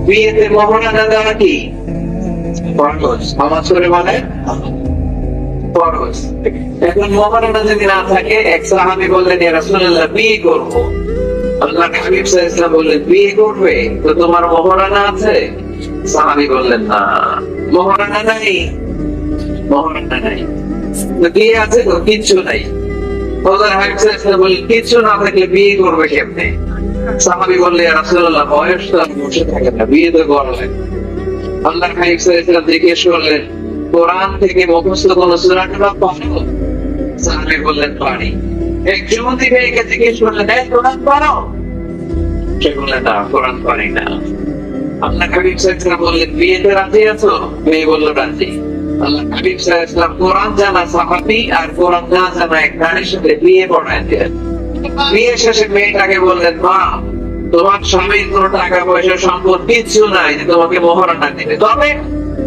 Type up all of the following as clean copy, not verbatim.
বিয়েতে মহারানা দেওয়া কি ফরজ, নামাজ পড়ে মানে ফরজ। এখন মহারানা যদি না থাকে, এক সাহাবী বললেন ইয়া রাসূলুল্লাহ বিয়ে করব। আল্লাহর হাবিব সাল্লাল্লাহু আলাইহি ওয়াসাল্লাম বললেন বিয়ে করবে তো তোমার মহারানা আছে? সাহাবী বললেন না, মহারানা নাই, মহারানা নাই। তো বিয়ে আছে তো? কিচ্ছু নাই। আল্লাহর হাবিব সাল্লাল্লাহু আলাইহি ওয়াসাল্লাম বললেন কিচ্ছু না থাকলে বিয়ে করবে কেমনে? সাহাবী বললেন ইয়া রাসূলুল্লাহ বয়স তো আর বসে থাকে না, বিয়ে তো করা লাগে। আল্লাহর হাবিব সাল্লাল্লাহু আলাইহি ওয়াসাল্লাম জিজ্ঞেস করলেন কোরআন থেকে মুখস্থ কোন সূরাটা পড়ো? সাহাবী বললেন পারি। এক যুবতী মেয়েকে জিজ্ঞেস করলেন এই কোরআন পড়ো? সে বললেন না, কোরআন পারি না। আল্লাহর হাবিব সাল্লাল্লাহু আলাইহি ওয়াসাল্লাম বললেন বিয়েতে রাজি আছো? মেয়ে বলল রাজি। আল্লাহর হাবিব সাল্লাল্লাহু আলাইহি ওয়াসাল্লাম কোরআন জানা সাহাবী আর কোরআন না জানা এক নারীর সাথে বিয়ে পড়ায় দিলেন। বিয়ে শেষে মেয়েটাকে বললেন মা তোমার স্বামীর কোনো টাকা পয়সা সম্পদ কিচ্ছু নাই যে তোমাকে মোহরানা দিবে, তবে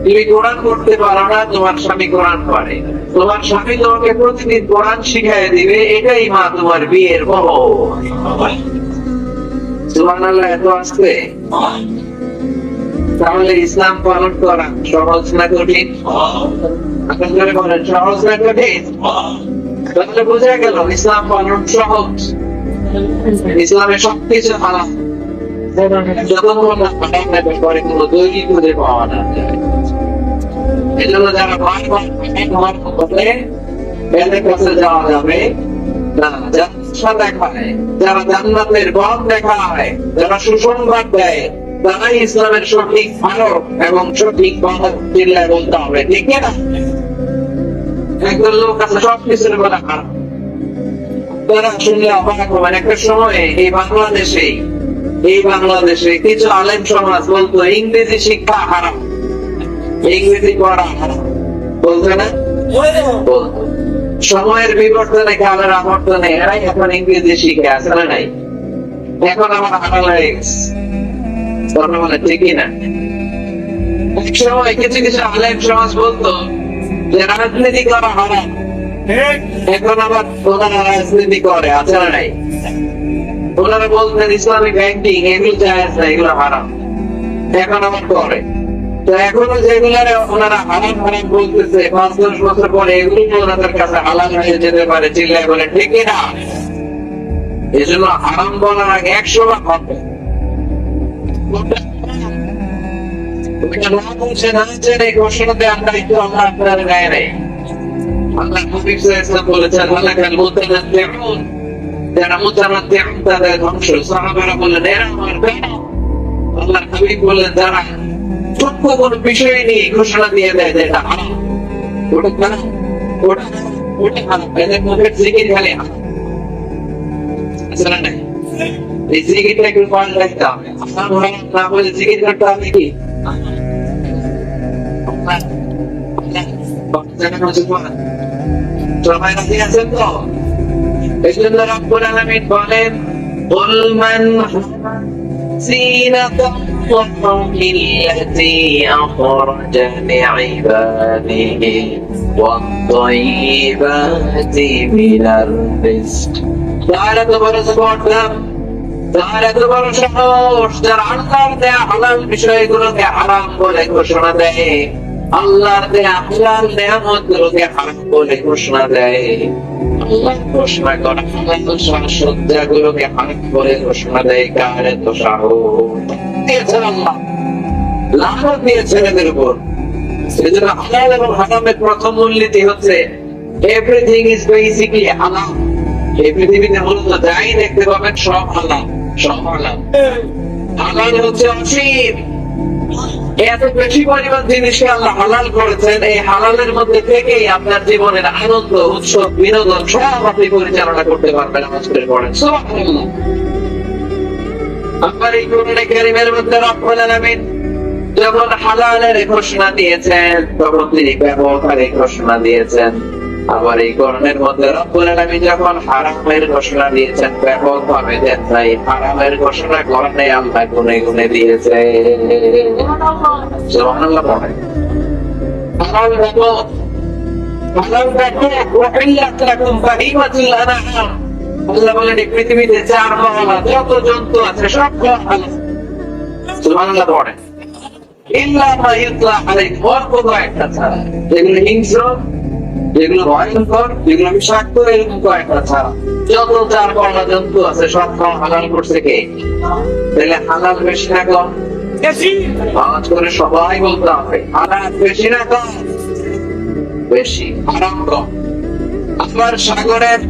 তুমি কোরআন পড়তে পারো না, তোমার স্বামী কোরআন পড়ে, তোমার স্বামী তোমাকে প্রতিদিন কোরআন শিখায় দিবে, এটাই মা তোমার বিয়ের মোহর। সুবহানাল্লাহ, এত আসছে। তাহলে ইসলাম পালন করা সহজ না কঠিন? আপনারা বলেন সহজ না কঠিন? তাহলে বোঝা গেল ইসলাম পালন সহজ। ইসলামে সবকিছু হারাম, যতক্ষণ না হারামের ব্যাপারে কোনো দলিল খুঁজে পাওয়া না যায়। এজন্য যারা বারবার বলে এদের কাছে যাওয়া যাবে না, যারা দেখায়, যারা জান্নাতের পথ দেখায়, যারা সুসংবাদ দেয়, তারাই ইসলামের সঠিক ভারত এবং সঠিক পথ চিল্লায় বলতে হবে, ঠিক না? একদল লোক আছে সবকিছুর বলে হারাম। তারা শুনলে অবাক হবেন, একটা সময় এই বাংলাদেশে কিছু আলেম সমাজ বলতো ইংরেজি শিক্ষা হারাম, ইংরেজি পড়া হারাম, বলতো না? বলতো। সময়ের বিবর্তনে, কালের আবর্তনে এরাই এখন ইংরেজি শিখে আছে না নাই? এখন আমার হারাম হয়ে গেছে। তোমরা বলে ঠিকই না? এক সময় কিছু কিছু আলেম সমাজ বলতো যে রাজনীতি করা হারাম, এখন আবার ওনারা রাজনীতি করে, আছে না নাই? ওনারা বলতেন ইসলামিক ব্যাংকিং এগুলো জায়েজ না, এগুলো হারাম, এখন আবার করে। তো এখনো যেগুলো ওনারা হারাম হারাম বলতেছে, 5-10 বছর পরে এগুলো ওনাদের কাছে হালাল হয়ে যেতে পারে, চিল্লায় বলে ঠিক না? এই জন্য হারাম বলার আগে 100 বার ভাববে। না বুঝে না জেনে ঘোষণা দেয় আমরা একটু আমরা আপনার গায়ে নেই। আল্লাহ হাবিব সাল্লাল্লাহু আলাইহি ওয়াসাল্লাম বলেছেন হালাকাল মুতানাত্তিউন, যারা মুতানাত্তিউন তাদের ধ্বংস। সাহাবারা বললেন এরা আমার কেন? আল্লাহ হাবিব বললেন যারা সূক্ষ্ম কোন বিষয় নিয়ে ঘোষণা দিয়ে দেয় যে এটা হারাম, ওটা কেন, ওটা হারাম, এদের মুখের জিকির খালি হারাম, আসলে নাই? এই জিকিরটা একটু পাল্টে রাখতে হবে। হারাম হারাম না বলে জিকির করতে হবে কি? সবাই রাজি আছেন তো? এই জন্য রব্বুল আলামিন বলেন কুল মান জিনাতাল্লাহি আল্লাতী আখরাজা লিইবাদিহি ওয়াত-তাইয়্যিবাতি মিনার রিজক। যারা তো বড় স্পর্ধা, যারা তো বড় সাহস, যারা আল্লাহর দেয়া হালাল বিষয়গুলোকে হারাম বলে ঘোষণা দেয়, আল্লাহর দেয়া হালাল নেয়ামতগুলোকে হারাম বলে ঘোষণা দেয়, আল্লাহ ঘোষণা করা হালাল সাজসজ্জাগুলোকে হারাম বলে ঘোষণা দেয়, কার এত সাহস দিয়েছেন আল্লাহ? লানত দিয়েছেন এদের উপর। সেজন্য হালাল এবং হারামের প্রথম মূলনীতি হচ্ছে এভরিথিং ইজ বেসিক্যালি হালাল। এই পৃথিবীতে মূলত যাই দেখতে পাবেন সব হালাল, সব হালাল। হালাল হচ্ছে অসীম, এত বেশি পরিমাণ জিনিসকে আল্লাহ হালাল করেছেন, এই হালালের মধ্যে থেকেই আপনার জীবনের আনন্দ, উৎসব, বিনোদন সব আপনি পরিচালনা করতে পারবেন। নামাজ পড়েন সুবহানাল্লাহ। আবার এই কোরআনে কারীমের মধ্যে রব্বুল আলামিন যখন হালালের ঘোষণা দিয়েছেন তখন তিনি ব্যবহারের ঘোষণা দিয়েছেন। আবার এই কোরআনের মধ্যে রব্বুল আলামিন যখন হারামের ঘোষণা দিয়েছেন ব্যাপকভাবে দেন নাই, হারামের ঘোষণা কোরআনে আল্লাহ গুনে গুনে দিয়েছে। সুবহানাল্লাহ পড়েন। হালাল ব্যাপক, হালাল ব্যাপক, ওয়াহিল্লাত লাকুম বাহিমাতুল আনআম। আল্লাহ বলেন এই পৃথিবীতে চার মহল্লা যত জন্তু আছে সব হালাল। সুবহানাল্লাহ পড়েন। ইল্লা মা ইউতলা আলাইহি, অল্প কয়েকটা ছাড়া, যেগুলো হিংস্র, যেগুলো ভয়ঙ্কর, যেগুলো বিষাক্ত, এরকম কয়েকটা ছাড়া। যত চার পাওয়া জন্তু আছে সব খাওয়া হালাল করছে কে? তাহলে হালাল বেশি না কম? আওয়াজ করে সবাই বলতে হবে, হালাল বেশি না কম? বেশি। হারাম কম। আবার সাগরের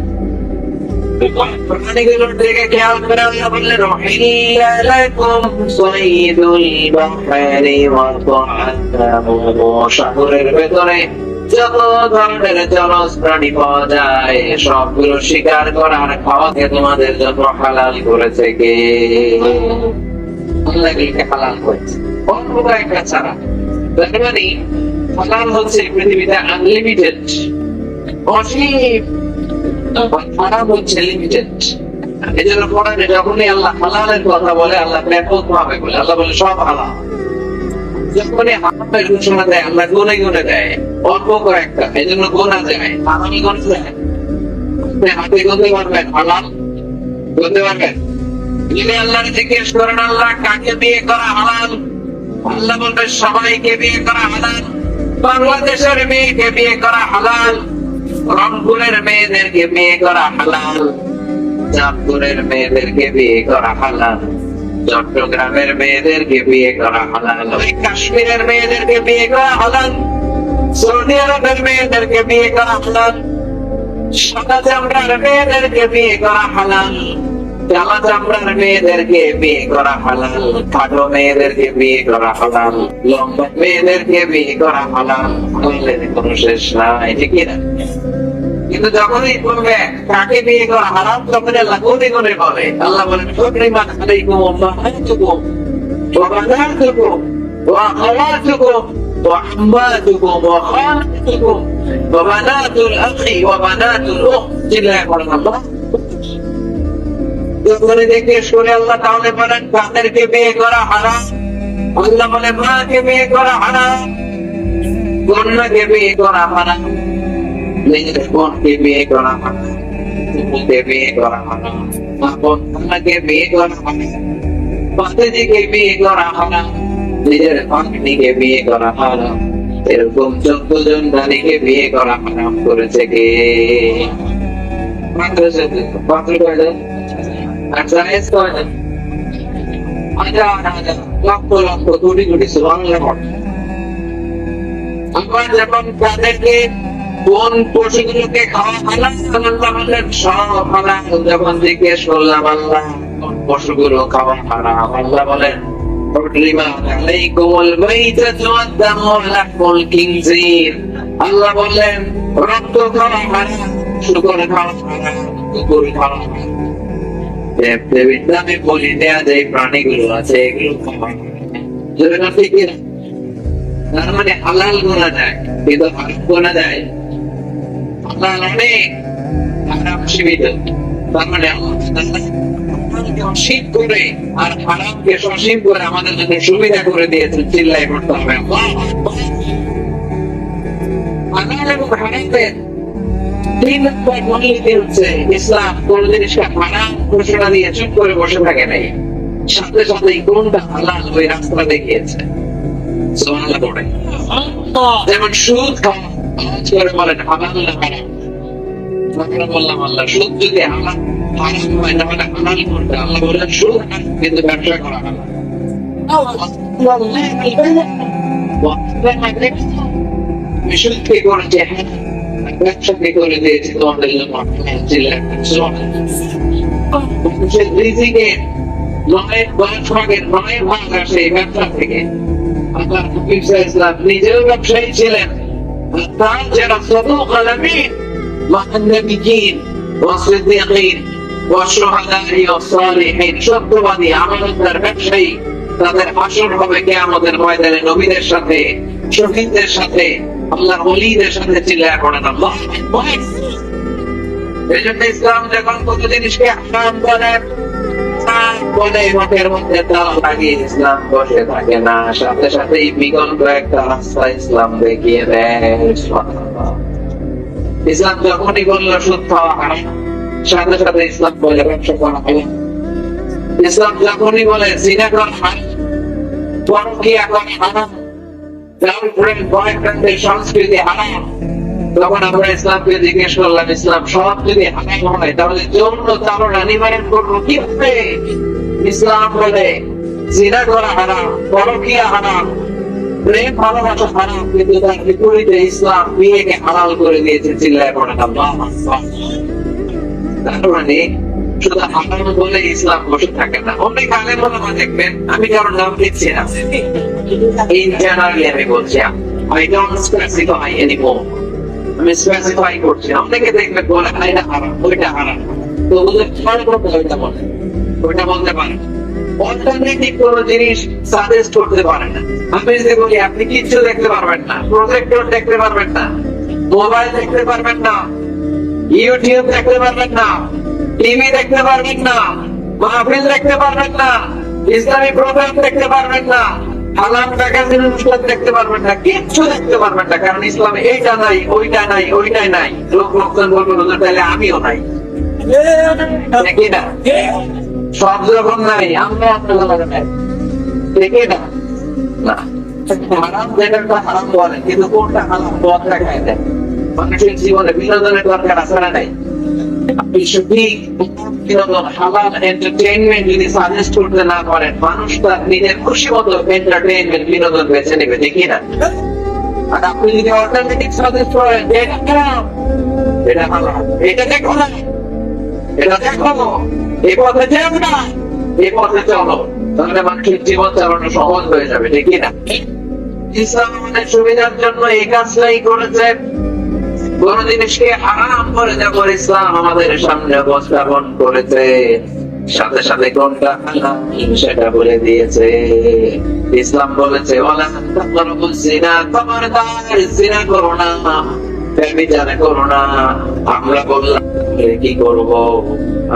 প্রাণীগুলোর দিকে খেয়াল করে আল্লাহ বললেন, উহিল্লা লাকুম সাইদুল বাহরি ওয়া তা'আমুহু, সাগরের ভেতরে যত ধরনের জলজ প্রাণী পাওয়া যায় সবগুলো শিকার করার খাওয়াকে তোমাদের জন্য হালাল করেছে কে? আল্লাহ এগুলোকে হালাল করেছে, অল্প কয়েকটা ছাড়া। তার মানে হালাল হচ্ছে পৃথিবীতে আনলিমিটেড, অসীম, হারাম হচ্ছে লিমিটেড। এই জন্য কোরআনে যখনই আল্লাহ হালালের কথা বলে আল্লাহ ব্যাপক ভাবে বলে, আল্লাহ বলে সব হালাল। যখনই হারামের ঘোষণা দেয় আল্লাহ গুনে গুনে দেয়, অল্প কয়েকটা, এই জন্য গোনা যায়, হারামি গুনতে দেয়। আপনি হাতে গুনতে পারবেন হালাল? গুনতে পারবেন? যদি আল্লাহর জিজ্ঞেস করেন আল্লাহ কাকে বিয়ে করা হালাল, আল্লাহ বলবে সবাইকে বিয়ে করা হালাল। বাংলাদেশের মেয়েকে বিয়ে করা হালাল, রংপুরের মেয়েদেরকে বিয়ে করা হালাল, চাঁদপুরের মেয়েদেরকে বিয়ে করা হালাল, চট্টগ্রামের মেয়েদেরকে বিয়ে করা হালাল, ওই কাশ্মীরের মেয়েদেরকে বিয়ে করা হালাল, সৌদি আরবের মেয়েদেরকে বিয়ে করা হালাল, সাদা চামড়ার মেয়েদেরকে বিয়ে করা হালাল, কালা চামড়ার মেয়েদেরকে বিয়ে করা হালাল, খাটো মেয়েদেরকে বিয়ে করা হালাল, লম্বা মেয়েদেরকে বিয়ে করা হালাল। হালালের কোনো শেষ নাই, ঠিক না? কিন্তু যখনই বলবে কাকে বিয়ে করা হারাম, তখন আল্লাহ গুনে গুনে বলে। আল্লাহ বলেন হুররিমাত আলাইকুম উম্মাহাতুকুম ওয়া বানাতুকুম ওয়া আখাওয়াতুকুম ওয়া আম্মাতুকুম ওয়া খালাতুকুম ওয়া বানাতুল আখি ওয়া বানাতুল উখতি লা ইয়াকুনুল্লাহ। যখনই জিজ্ঞেস করে আল্লাহ তাহলে বলেন কাদেরকে বিয়ে করা হারাম, আল্লাহ বলে মাকে বিয়ে করা হারাম, কন্যাকে বিয়ে করা হারাম, নিজের বোনকে বিয়ে করা হারাম, ফুপুকে বিয়ে করা হারাম, আপনাকে বিয়ে করা হারাম, ভাতিজিকে বিয়ে করা হারাম, নিজের ভাগ্নিকে বিয়ে করা হারাম। এরকম 14 জন নারীকে বিয়ে করা হারাম করেছে কে? পাত্র কয়জন? আর জায়েজ কয়জন? হাজার হাজার, লক্ষ লক্ষ, কোটি কোটি। সুবহানাল্লাহ। আবার যখন তাদেরকে কোন পশুগুলোকে খাওয়া হালাল, আল্লাহ বললেন সব হালাল। যখন জিজ্ঞেস করলাম আল্লাহ কোন পশুগুলো খাওয়া হারাম, আল্লাহ বলেন হুররিমাত আলাইকুমুল মাইতাতু ওয়াদ দামু ওয়া লাহমুল খিনজির। আল্লাহ বললেন রক্ত খাওয়া হারাম, শুকর খাওয়া হারাম, কুকুর খাওয়া হারাম। দেবদেবীর নামে বলি দেয়া যে প্রাণীগুলো আছে এগুলো খাওয়া হারাম। ঠিক না? তার মানে হালাল গোনা যায় কিন্তু হারাম গোনা যায়। হালাল অনেক, হারাম সীমিত। তার মানে হালালকে অসীম করে আর হারামকে সসীম করে আমাদের জন্য সুবিধা করে দিয়েছেন। চিল্লাই পড়তে হবে হালাল এবং হারামের 3 নম্বর মূলনীতি হচ্ছে ইসলাম কোন জিনিসকে হারাম ঘোষণা দিয়ে চুপ করে বসে থাকে নাই, সাথে সাথে কোনটা হালাল ওই রাস্তা দেখিয়েছে। সুবহানাল্লাহ পড়ে। যেমন সুদ খাওয়া, আওয়াজ করে বলেন হালাল না হারাম? আমরা বললাম আল্লাহ সুদ যদি হারাম হয় তাহলে হালাল করতে, আল্লাহ বললেন সুদ হারাম কিন্তু ব্যবসা করা হালাল। আমি সুদ কি করেছি, ব্যবসা কি করে দিয়েছি তোমাদের জন্য। মানুষের রিজিকের 9 ভাগের 9 ভাগ আসে এই ব্যবসা থেকে। আল্লাহ নবী সাল্লাল্লাহু আলাইহি ওয়াসাল্লাম নিজেও ব্যবসায়ী ছিলেন। তার যারা সাদুক আলামিন মা'আন নাবিয়্যিন ওয়া সিদ্দীকিন ওয়া শুহাদা'i ওয়া সালিহিন, সত্যবাদী আমানতদার ব্যবসায়ী, তাদের হাসর হবে কিয়ামতের ময়দানে নবীদের সাথে, শহীদদের সাথে, আল্লাহর ওলিদের সাথে। চিল্লায়া পড়েন আল্লাহু আকবার। এজন্য ইসলাম যখন কত জিনিসকে হারাম বলে মাঠের মধ্যে তালা লাগিয়ে ইসলাম বসে থাকে না, সাথে সাথে বিকল্প একটা রাস্তা ইসলাম দেখিয়ে দেয়। ইসলাম যখনই বললো সুদ খাওয়া হারাম, সাথে সাথে ইসলাম বলে ব্যবসা করা হারাম। ইসলাম যখনই বলে জিনা করা হারাম, পরকীয়া করা হারাম, গার্লফ্রেন্ড বয়ফ্রেন্ডের সংস্কৃতি হারাম। তখন আমরা ইসলামকে জিজ্ঞেস করলাম, ইসলাম সব যদি হারাম হয় তাহলে যৌন চালনা নিবারণ করবো কিভাবে? ইসলাম বলে জিনা করা হারাম, পরকীয়া হারাম, প্রেম ভালোবাসা হারাম, কিন্তু তার বিপরীতে ইসলাম বিয়েকে হালাল করে দিয়েছে। চিল্লায় পড়ে না তার মানে শুধু হারাম বলে ইসলাম বসে থাকে না। অনেক আগে বলা দেখবেন, আমি কারোর নাম দিচ্ছি না, ইন্টারনালি আমি বলছি, I don't specify anymore, আমি স্পেসিফাই করছি। অনেকে দেখবে বলে এটা হারাম, ওইটা হারাম, তো ওদের মনে করতে ওইটা বলে, ওইটা বলতে পারে, অল্টারনেটিভ কোন জিনিস সাজেস্ট করতে পারে না। আমি যদি বলি আপনি কিচ্ছু দেখতে পারবেন না, প্রজেক্টর দেখতে পারবেন না, মোবাইল দেখতে পারবেন না, ইউটিউব দেখতে পারবেন না, টিভি দেখতে পারবেন না, মাহফিল দেখতে পারবেন না, ইসলামী প্রোগ্রাম দেখতে পারবেন না, হালাল ম্যাগাজিন দেখতে পারবেন না, কিচ্ছু দেখতে পারবেন না, কারণ ইসলামে এইটা নাই, ওইটা নাই, ওইটাই নাই। লোকজন বলবেন হুজুর তাহলে আমিও নাই, দেখি না সব যখন নাই আমরা দেখি না না হারাম যেটা হারাম বলে, কিন্তু কোনটা হারাম পথ দেখায় দেয়। মানুষের জীবনে বিনোদনের দরকার আছে না নাই? আপনি সঠিক বিনোদন হালাল এন্টারটেইনমেন্ট যদি সাজেস্ট করতে না পারেন, মানুষ তার নিজের খুশি মতো এন্টারটেইনমেন্ট বিনোদন বেছে নেবে, দেখি না? আর আপনি যদি অল্টারনেটিভ সাজেস্ট করেন এটা খারাপ, এটা হালাল, এটা দেখো না, এটা দেখো, এই পথে যাও না, এই পথে চলো, তাহলে মানুষের জীবন চালানো সহজ হয়ে যাবে, দেখি না? ইসলাম আমাদের সুবিধার জন্য এই কাজটাই করেছে। কোন জিনিসকে হারাম করে যখন ইসলাম আমাদের সামনে উপস্থাপন করেছে, সাথে সাথে কোনটা হালাল সেটা বলে দিয়েছে। ইসলাম বলেছে ওয়ালা তাকরাবুজ জিনা, খবরদার জিনা করো না, ব্যভিচার করো না। আমরা বললাম কি করব?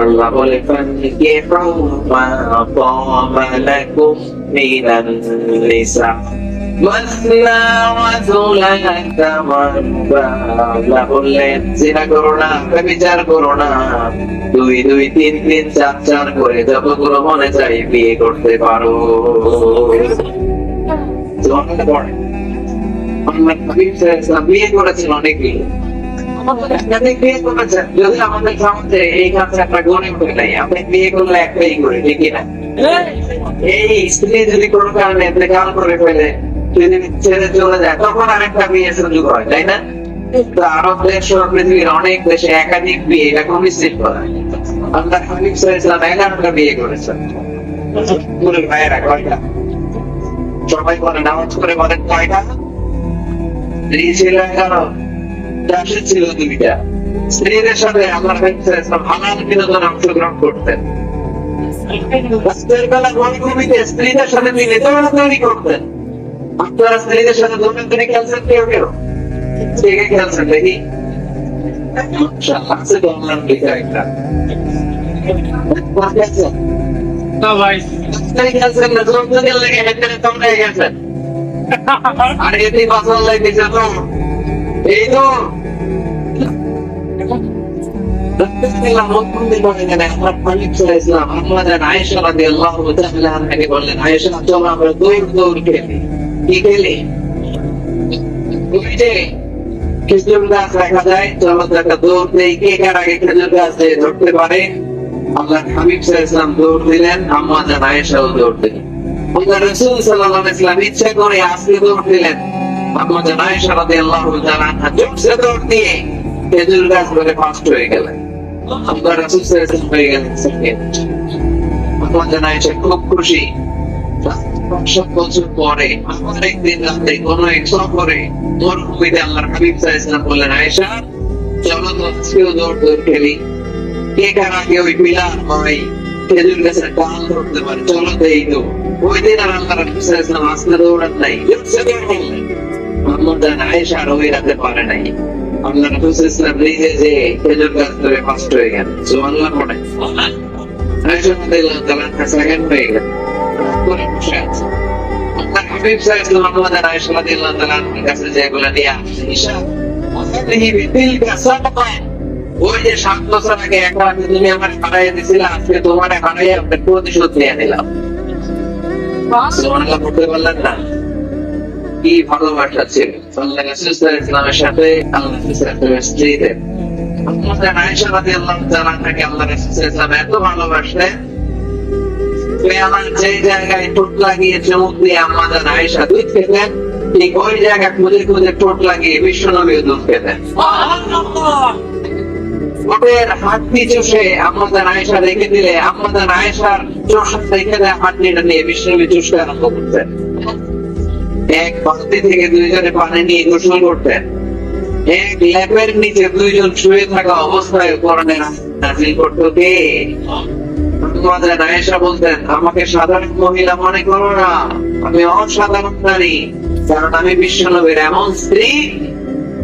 আল্লাহ বলে ফানকিহু মা তাবা লাকুম মিনান নিসা মাসনা ওয়া সুলাতা ওয়া রুবা। আল্লাহ বললেন জিনা করো না, ব্যভিচার করো না, 2 2 3 3 4 4 করে যতগুলো মনে চাই বিয়ে করতে পারো। বিয়ে করেছেন অনেকেই, যদি আমাদের সমাজে এই কাজটা একটা গড়ে উঠে নাই, আপনি বিয়ে করলে একটাই করে, ঠিকই না? এই স্ত্রী যদি কোনো কারণে গাল করে ফেলে, যদি ছেড়ে চলে যায়, তখন আরেকটা বিয়ে সুযোগ হয়, তাই না? আরব দেশ সহ পৃথিবীর অনেক দেশে একাধিক বিয়ে এটা খুব নিশ্চিত করা। আল্লাহ হাবিব সাল্লাল্লাহু আলাইহি ওয়াসাল্লাম 11টা বিয়ে করেছেন। ভাইয়েরা কয়টা? সবাই বলে নামাজ করে বলেন কয়টা? স্ত্রী ছিল 11, জাসদ ছিল 2টা। স্ত্রীদের সাথে আল্লাহ হাবিব সাল্লাল্লাহু আলাইহি ওয়াসাল্লাম হালাল বিনোদনে অংশগ্রহণ করতেন। রাতের বেলা মরুভূমিতে স্ত্রীদের সাথে মিলে দৌড়াদৌড়ি করতেন। আপনারা স্ত্রীদের সাথে দৌড়াদৌড়ি খেলছেন কেউ কেউ? ঠিক খেলছেন দেখি? মাশাআল্লাহ, আছে তো আমার লিখা একটা। না ভাই, খেলছেন না, দৌড়াদৌড়ি লেগে হেঁটে তোমরা গেছেন। আর এতে বাসন লাগতেছে তো, এই তো খেজুর গাছ দেখা যায়, চলো একটা দৌড় নেই, কে কার আগে খেজুর গাছ ধরতে পারে। আল্লাহ হাবিব সাল্লাল্লাহু আলাইহি ওয়াসাল্লাম দৌড় দিলেন, আম্মা জান আয়েশাও দৌড় দিলেন। আল্লাহ রাসূল সাল্লাল্লাহু আলাইহি ওয়াসাল্লাম ইচ্ছা করে আজকে দৌড় দিলেন, আম্মা জান আয়েশা রাদিয়াল্লাহু তাআলা আনহা জোরসে দৌড় দিয়ে খেজুর গাছ ধরে ফাস্ট হয়ে গেলেন। আল্লাহ রাসূল সাল্লাল্লাহু আলাইহি ওয়াসাল্লাম হয়ে গেলেন সেকেন্ড। আম্মা জান আয়েশা খুব খুশি। 5 বছর পরে আমার একদিন রাতে কোন এক সফরে মরুভূমিতে আল্লাহর হাবিব সাল্লাল্লাহু আলাইহি ওয়াসাল্লাম বললেন, আয়েশা চলো তো আজকেও দৌড় খেলি, কে কার আগে ওই বিলাল ভাই খেজুর গাছের ডাল ধরতে পারে, চলো তো। এই তো ওই দিন আর আল্লাহর হাবিব সাল্লাল্লাহু আলাইহি ওয়াসাল্লাম আজকে দৌড়ান নাই, আম্মা জান আয়েশা আর ওই রাতে পারে নাই। আল্লাহ রাসূল সাল্লাল্লাহু আলাইহি ওয়াসাল্লাম নিজে যে খেজুর গাছ ধরে ফাস্ট হয়ে গেল, সুবহানাল্লাহ পড়ে। আয়েশা রাদিয়াল্লাহু তাআলা সেকেন্ড হয়ে গেল। হাবিব সাল্লাল্লাহু আলাইহি ওয়াসাল্লাম আয়েশা রাদিয়াল্লাহু তাআলার কাছে যে বলে নিয়ে আয়েশা ওই যে 7 বছর আগে একটা তুমি আমার হারাইয়া দিছিলে, আজকে তোমার হারাইয়া প্রতিশোধ নিয়ে নিলাম। সুবহানাল্লাহ পড়তে পারলেন না? কি ভালোবাসা ছিল আল্লাহ রাসূল সাল্লাল্লাহু আলাইহি ওয়াসাল্লামের সাথে আল্লাহ রাসূল সাল্লাল্লাহু স্ত্রীদের। আম্মা আয়েশা রাদিয়াল্লাহু তাআলা আনহাকে আল্লাহ রাসূল সাল্লাল্লাহু আলাইহি ওয়াসাল্লাম এত ভালোবাসলেন, আমার যে জায়গায় ঠোঁট লাগিয়ে চুমুক দিয়ে আম্মা আয়েশা দুধ খেতেন, ঠিক ওই জায়গায় খুঁজে খুঁজে ঠোঁট লাগিয়ে বিশ্বনবীও দুধ খেতেন। ওদের হাড্ডি চষে আম্মাজান আয়েশা রেখে দিলে আম্মাজান আয়েশার চোষা রেখে দেয় হাড্ডিটা নিয়ে বিশ্বনবী চুষতে আরম্ভ করতেন। এক বালতি থেকে দুইজনে পানি নিয়ে গোসল করতেন। এক ল্যাপের নিচে দুইজন শুয়ে থাকা অবস্থায় কোরআনের নাযিল করত কে? আম্মাজান আয়েশা বলতেন, আমাকে সাধারণ মহিলা মনে করো না, আমি অসাধারণ নারী, কারণ আমি বিশ্বনবীর এমন স্ত্রী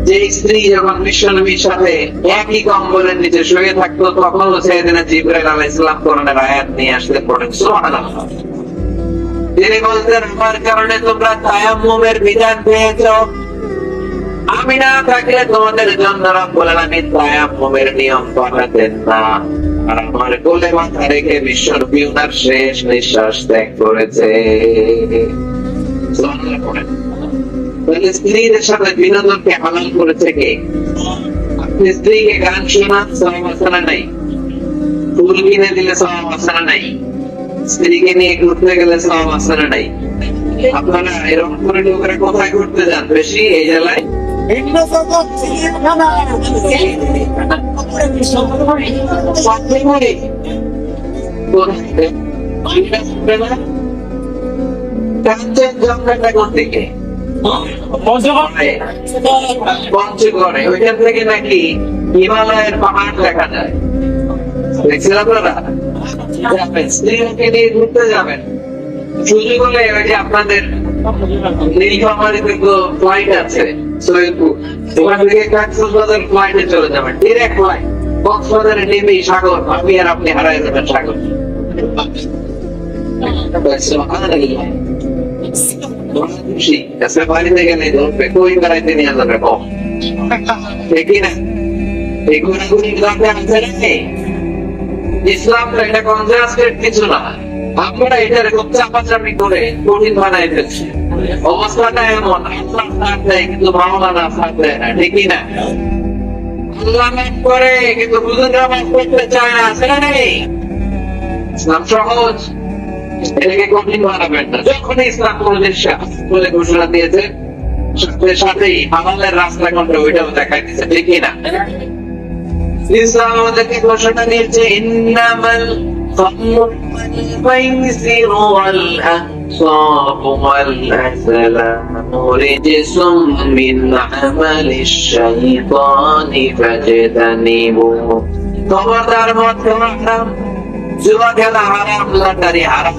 যে স্ত্রী যখন বিশ্বনবীর সাথে একই কম্বলের নিচে শুয়ে থাকতো তখন সাইয়েদনা জিবরাইল আলাইহিস সালাম কোরআনের আয়াত নিয়ে আসতে পড়েন। সুবহানাল্লাহ। তিনি বলতেন, আমার কারণে তোমরা তায়াম্মুমের বিধান পেয়েছো, আমি না থাকলে তোমাদের জন্য রব্বুল আলামিন তায়াম্মুমের নিয়ম পাঠাতেন না। আর আমার কোলে মাথা রেখে বিশ্বনবী ওনার শেষ নিঃশ্বাস ত্যাগ করেছে। সুবহানাল্লাহ পড়েন। তাহলে স্ত্রীদের সাথে বিনোদনকে হালাল করেছে কে? আপনি স্ত্রীকে গান শোনান, সওয়াব আছে না নাই? ফুল কিনে দিলে সওয়াব আছে না নাই? স্ত্রীকে নিয়ে ঘুরতে গেলে সওয়াব আছে না নাই? আপনারা এরকম করে লোকেরা কোথায় ঘুরতে যান বেশি? এই জেলায় পঞ্চগড়ে ওইখান থেকে নাকি হিমালয়ের পাহাড় দেখা যায়। দেখছেন আপনারা? স্ত্রীকে নিয়ে ঘুরতে যাবেন, সুযোগ হলে ওই যে আপনাদের নীলফামারীতে তো ফ্লাইট আছে সৈয়দপুর, ওখান থেকে কক্সবাজার ফ্লাইটে চলে যাবেন, ডিরেক্ট ফ্লাইট। কক্সবাজারে নেমেই সাগর, আপনি আর আপনি হারাই যাবেন সাগর। খুশি বাড়িতে গেলে ধরবে, কই বেড়াইতে নিয়ে যাবে কম, ঠিকই না? এই ঘোরাঘুরি দরকার আছে নাকি? ইসলাম তো এটা কনজাস্টেড কিছু না, আমরা এটা এরকম চাপাচাপি করে কঠিন বানাই ফেলছি। অবস্থাটা এমন, আল্লাহ সাথ দেয় কিন্তু মাওলানা সাথ দেয় না, ঠিকই না? আল্লাহ মাফ করে কিন্তু বুজুর্গরা মাফ করতে চায় না, আছে না নেই? ইসলাম সহজ, এটাকে কঠিন বানাবেন না। যখন ইসলাম বলে ঘোষণা দিয়েছে, সাথে সাথেই হালালের রাস্তা কোনটা ওইটাও দেখাই দিয়েছে, ঠিকই না? ইসলাম আমাদেরকে ঘোষণা দিয়েছে, ইন্নামাল খামরু ওয়াল মাইসিরু ওয়াল আনসাবু ওয়াল আযলামু রিজসুম মিন আমালিশ শাইতানি ফাজতানিবুহু। খবরদার, মদ খাওয়া হারাম, জুয়া খেলা হারাম, লটারি হারাম।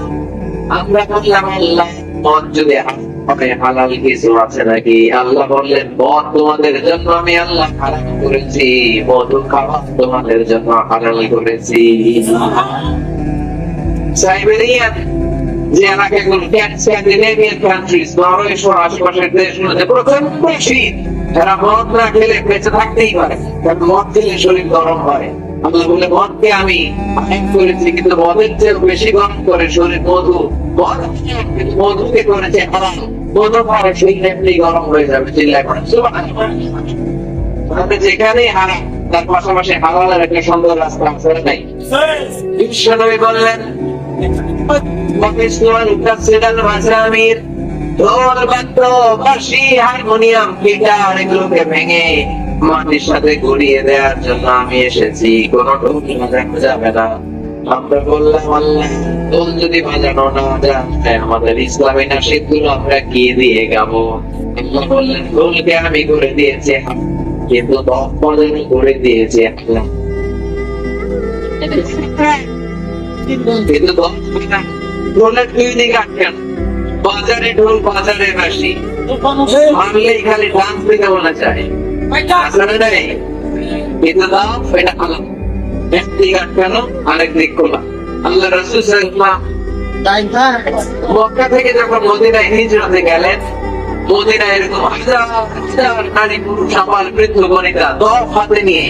আমরা বললাম আল্লাহ মদ যদি হালাল কিছু আছে নাকি? আল্লাহ বললেন, মদ তোমাদের জন্য আমি আল্লাহ হারাম করেছি, মধু খাওয়া তোমাদের জন্য হালাল করেছি। সাইবেরিয়ান যে এলাকাগুলো, স্ক্যান্ডিনেভিয়ান কান্ট্রিজ, নরওয়ে সহ আশেপাশের দেশগুলোতে প্রচন্ড শীত, এরা মদ না খেলে বেঁচে থাকতেই পারে, কারণ মদ খেলে শরীর গরম হয়। আল্লাহ বলে, মদকে আমি আইন করেছি, কিন্তু মদের চেয়ে বেশি গরম করে শরীর মধু। মধুকে করেছে হারাম, মধু খাওয়া শরীর এমনি গরম হয়ে যাবে। চিল্লায় পড়ে সুবহানাল্লাহ। যেখানেই হারাম, তার পাশাপাশি হালালের একটা সুন্দর রাস্তা আছে নাই? বিশ্বনবী বললেন, ঢোল, বাদ্য, বাঁশি, হারমোনিয়াম, গিটার এগুলোকে ভেঙে মাটির সাথে গড়িয়ে দেওয়ার জন্য আমি এসেছি, কোন ঢোল বাজানো যাবে না। আমরা বললাম, আল্লাহ ঢোল যদি বাজানো না যায়, আমাদের ইসলামী নাশিদগুলো আমরা কি দিয়ে গাবো? আল্লাহ বললেন, ঢোলকে আমি করে দিয়েছি, কিন্তু দফ বাজানো করে দিয়েছি আল্লাহ। কিন্তু ঢোলের দুই দিকে আটকান, বাজারে ঢোল, বাজারে বাঁশি, মারলেই খালি ডান্স দিতে মনে চায়, আসলে নাই? কিন্তু দফ এটা হালাল, একদিক আটকানো আরেক দিক খোলা। আল্লাহ রাসূল সাল্লাল্লাহু আলাইহি ওয়াসাল্লাম মক্কা থেকে যখন মদিনায় হিজরতে গেলেন, মদিনায় এরকম হাজার হাজার নারী পুরুষ আবাল বৃদ্ধ বনিতা দফ হাতে নিয়ে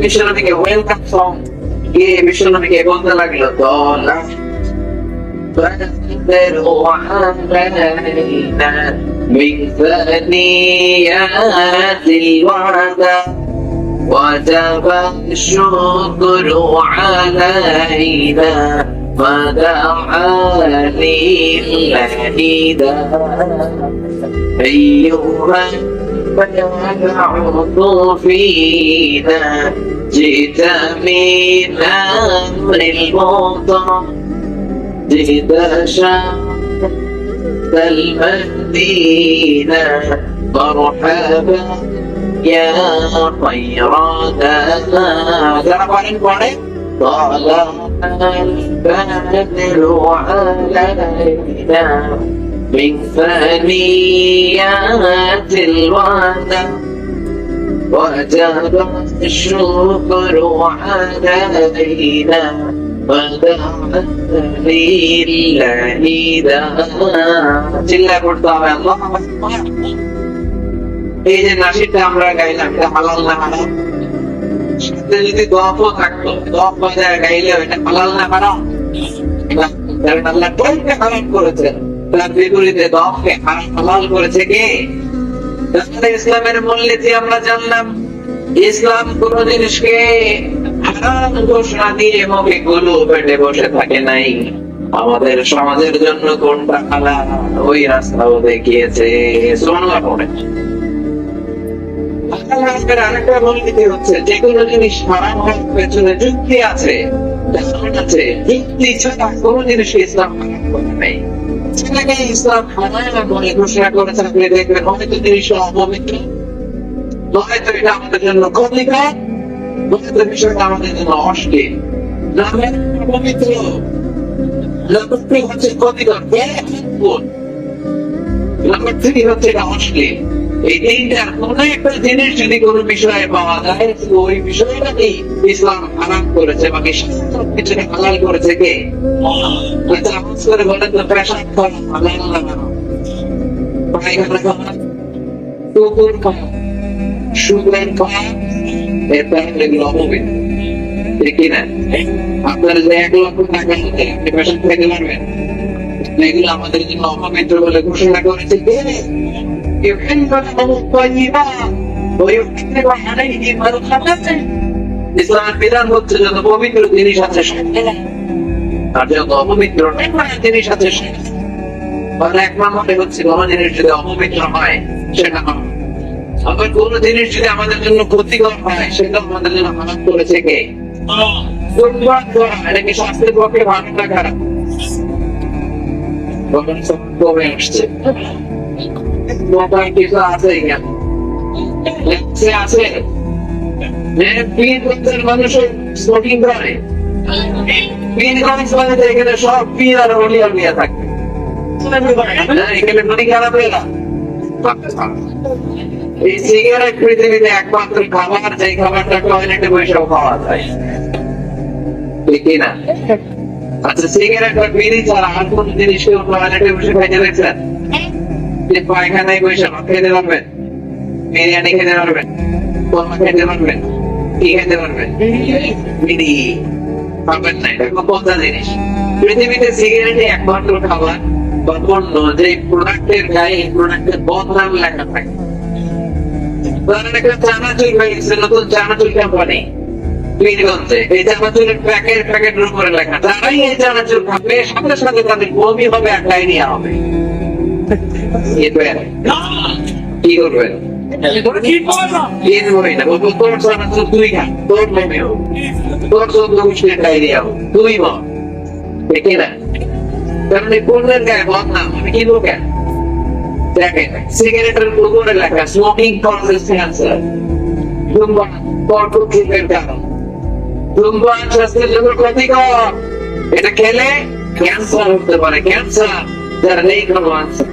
বিশ্বনবীকে ওয়েলকাম সং গিয়ে বিশ্বনবীকে বলতে লাগলো, দল بدر علينا من ثنيات الوعد وجب الشكر علينا ودعا لله أيها المبعوث فينا جئت من أمر المطر جئت شمس المدينة مرحبا يا خير دار طلع البدر علينا من ثنيات الوعد وجب الشكر علينا ودعا لله চিল্লা করতে হবে আল্লাহ এই যে নাসিরটা আমরা গাইলাম এটা হালাল না হারাম সাথে যদি দোয়াও থাকতো দোয়া বাজায় গাইলে এটা হালাল না হারাম কারণ আল্লাহ কোনকে হারাম করেছেন তার বিপরীতে দোয়াকে হালাল করেছে কে তাহলে ইসলামের মূলনীতি আমরা জানলাম ইসলাম কোন জিনিসকে হারাম ঘোষণা দিয়ে মুখে গুলো পেটে বসে থাকে নাই আমাদের সমাজের জন্য কোনটা হালাল ওই রাস্তাও দেখিয়েছে সুবহানাল্লাহ পড়ে আরেকটা মূলনীতি হচ্ছে যে কোনো জিনিস হারাম হওয়ার পেছনে যুক্তি আছে যুক্তি ছাড়া কোনো জিনিস ইসলাম হারাম করে নাই সেটাকে ইসলাম হারাম বলে ঘোষণা করে থাকলে দেখবেন হয়তো জিনিসটা অপবিত্র হয়তো এটা আমাদের জন্য ক্ষতিকর হয়তো বিষয়টা আমাদের জন্য অশ্লীল অপবিত্র হচ্ছে ক্ষতিকর নাম্বার 3 হচ্ছে এটা অশ্লীল এই তিনটার কোন একটা জিনিস যদি কোনো বিষয়ে পাওয়া যায় ওই বিষয়টাকেই ইসলাম হারাম করেছে বাকি কিছু হালাল করেছে কে করে বলেন তো পেশাব করা হালাল না পায়খানা করা কুকুর খাওয়া সুগার খাওয়া এটা এগুলো অপবিত্র ঠিক না আপনার যে 1 লক্ষ টাকা হতে আপনি পেশাব খেতে পারবেন এগুলো আমাদের জন্য অপবিত্র বলে ঘোষণা করেছে কে يحل لهم الطيبات ويحرم عليهم الخبائث ইসলামের বিধান হচ্ছে যত পবিত্র জিনিস আছে আর যত অপবিত্র জিনিস আছে মানে এক নম্বরে হচ্ছে কোন জিনিস যদি অপবিত্র হয় সেটা আবার কোন জিনিস যদি আমাদের জন্য ক্ষতিকর হয় সেটা আমাদের জন্য হারাম করেছে কে এটা কি স্বাস্থ্যের পক্ষে ভালো না খারাপ কমে আসছে কিছু আছে আছে মানুষের স্মোকিং করে এখানে সব পিয়ার আর অলিয়ার নিয়ে থাকবে এখানে নদী খারাপ হয়ে না এই সিগারেট পৃথিবীতে একমাত্র খাবার যে খাবারটা টয়লেটে বসেও খাওয়া যায় ঠিক না আচ্ছা সিগারেট বা বিড়ি ছাড়া আর কোন জিনিস কেউ টয়লেটে বসে খাইতে দেখছেন পায়খানায় বসে ভাত খেতে পারবেন বিরিয়ানি খেতে পারবেন কোরমা খেতে পারবেন কি খেতে পারবেন বিড়ি পাবেন না এটা খুব পচা জিনিস পৃথিবীতে সিগারেটে একমাত্র খাবার বা পণ্য যে প্রোডাক্টের গায়ে প্রোডাক্টের বদনাম লেখা থাকে ধরেন একটা চানাচুর বেরিয়েছে নতুন চানাচুর কোম্পানি বীরগঞ্জে এই চানাচুরের প্যাকেটের উপরে লেখা যারাই এই চানাচুর খাবে সাথে সাথে তাদের বমি হবে আর ডায়রিয়া হবে কি করবেন সিগারেটের উপরে লেখা স্মোকিং কজেস ক্যান্সার ধূমপান কর্কটের কারণ ধূমপান স্বাস্থ্যের জন্য ক্ষতিকর এটা খেলে ক্যান্সার হতে পারে ক্যান্সার যার নেই কোনো আনসার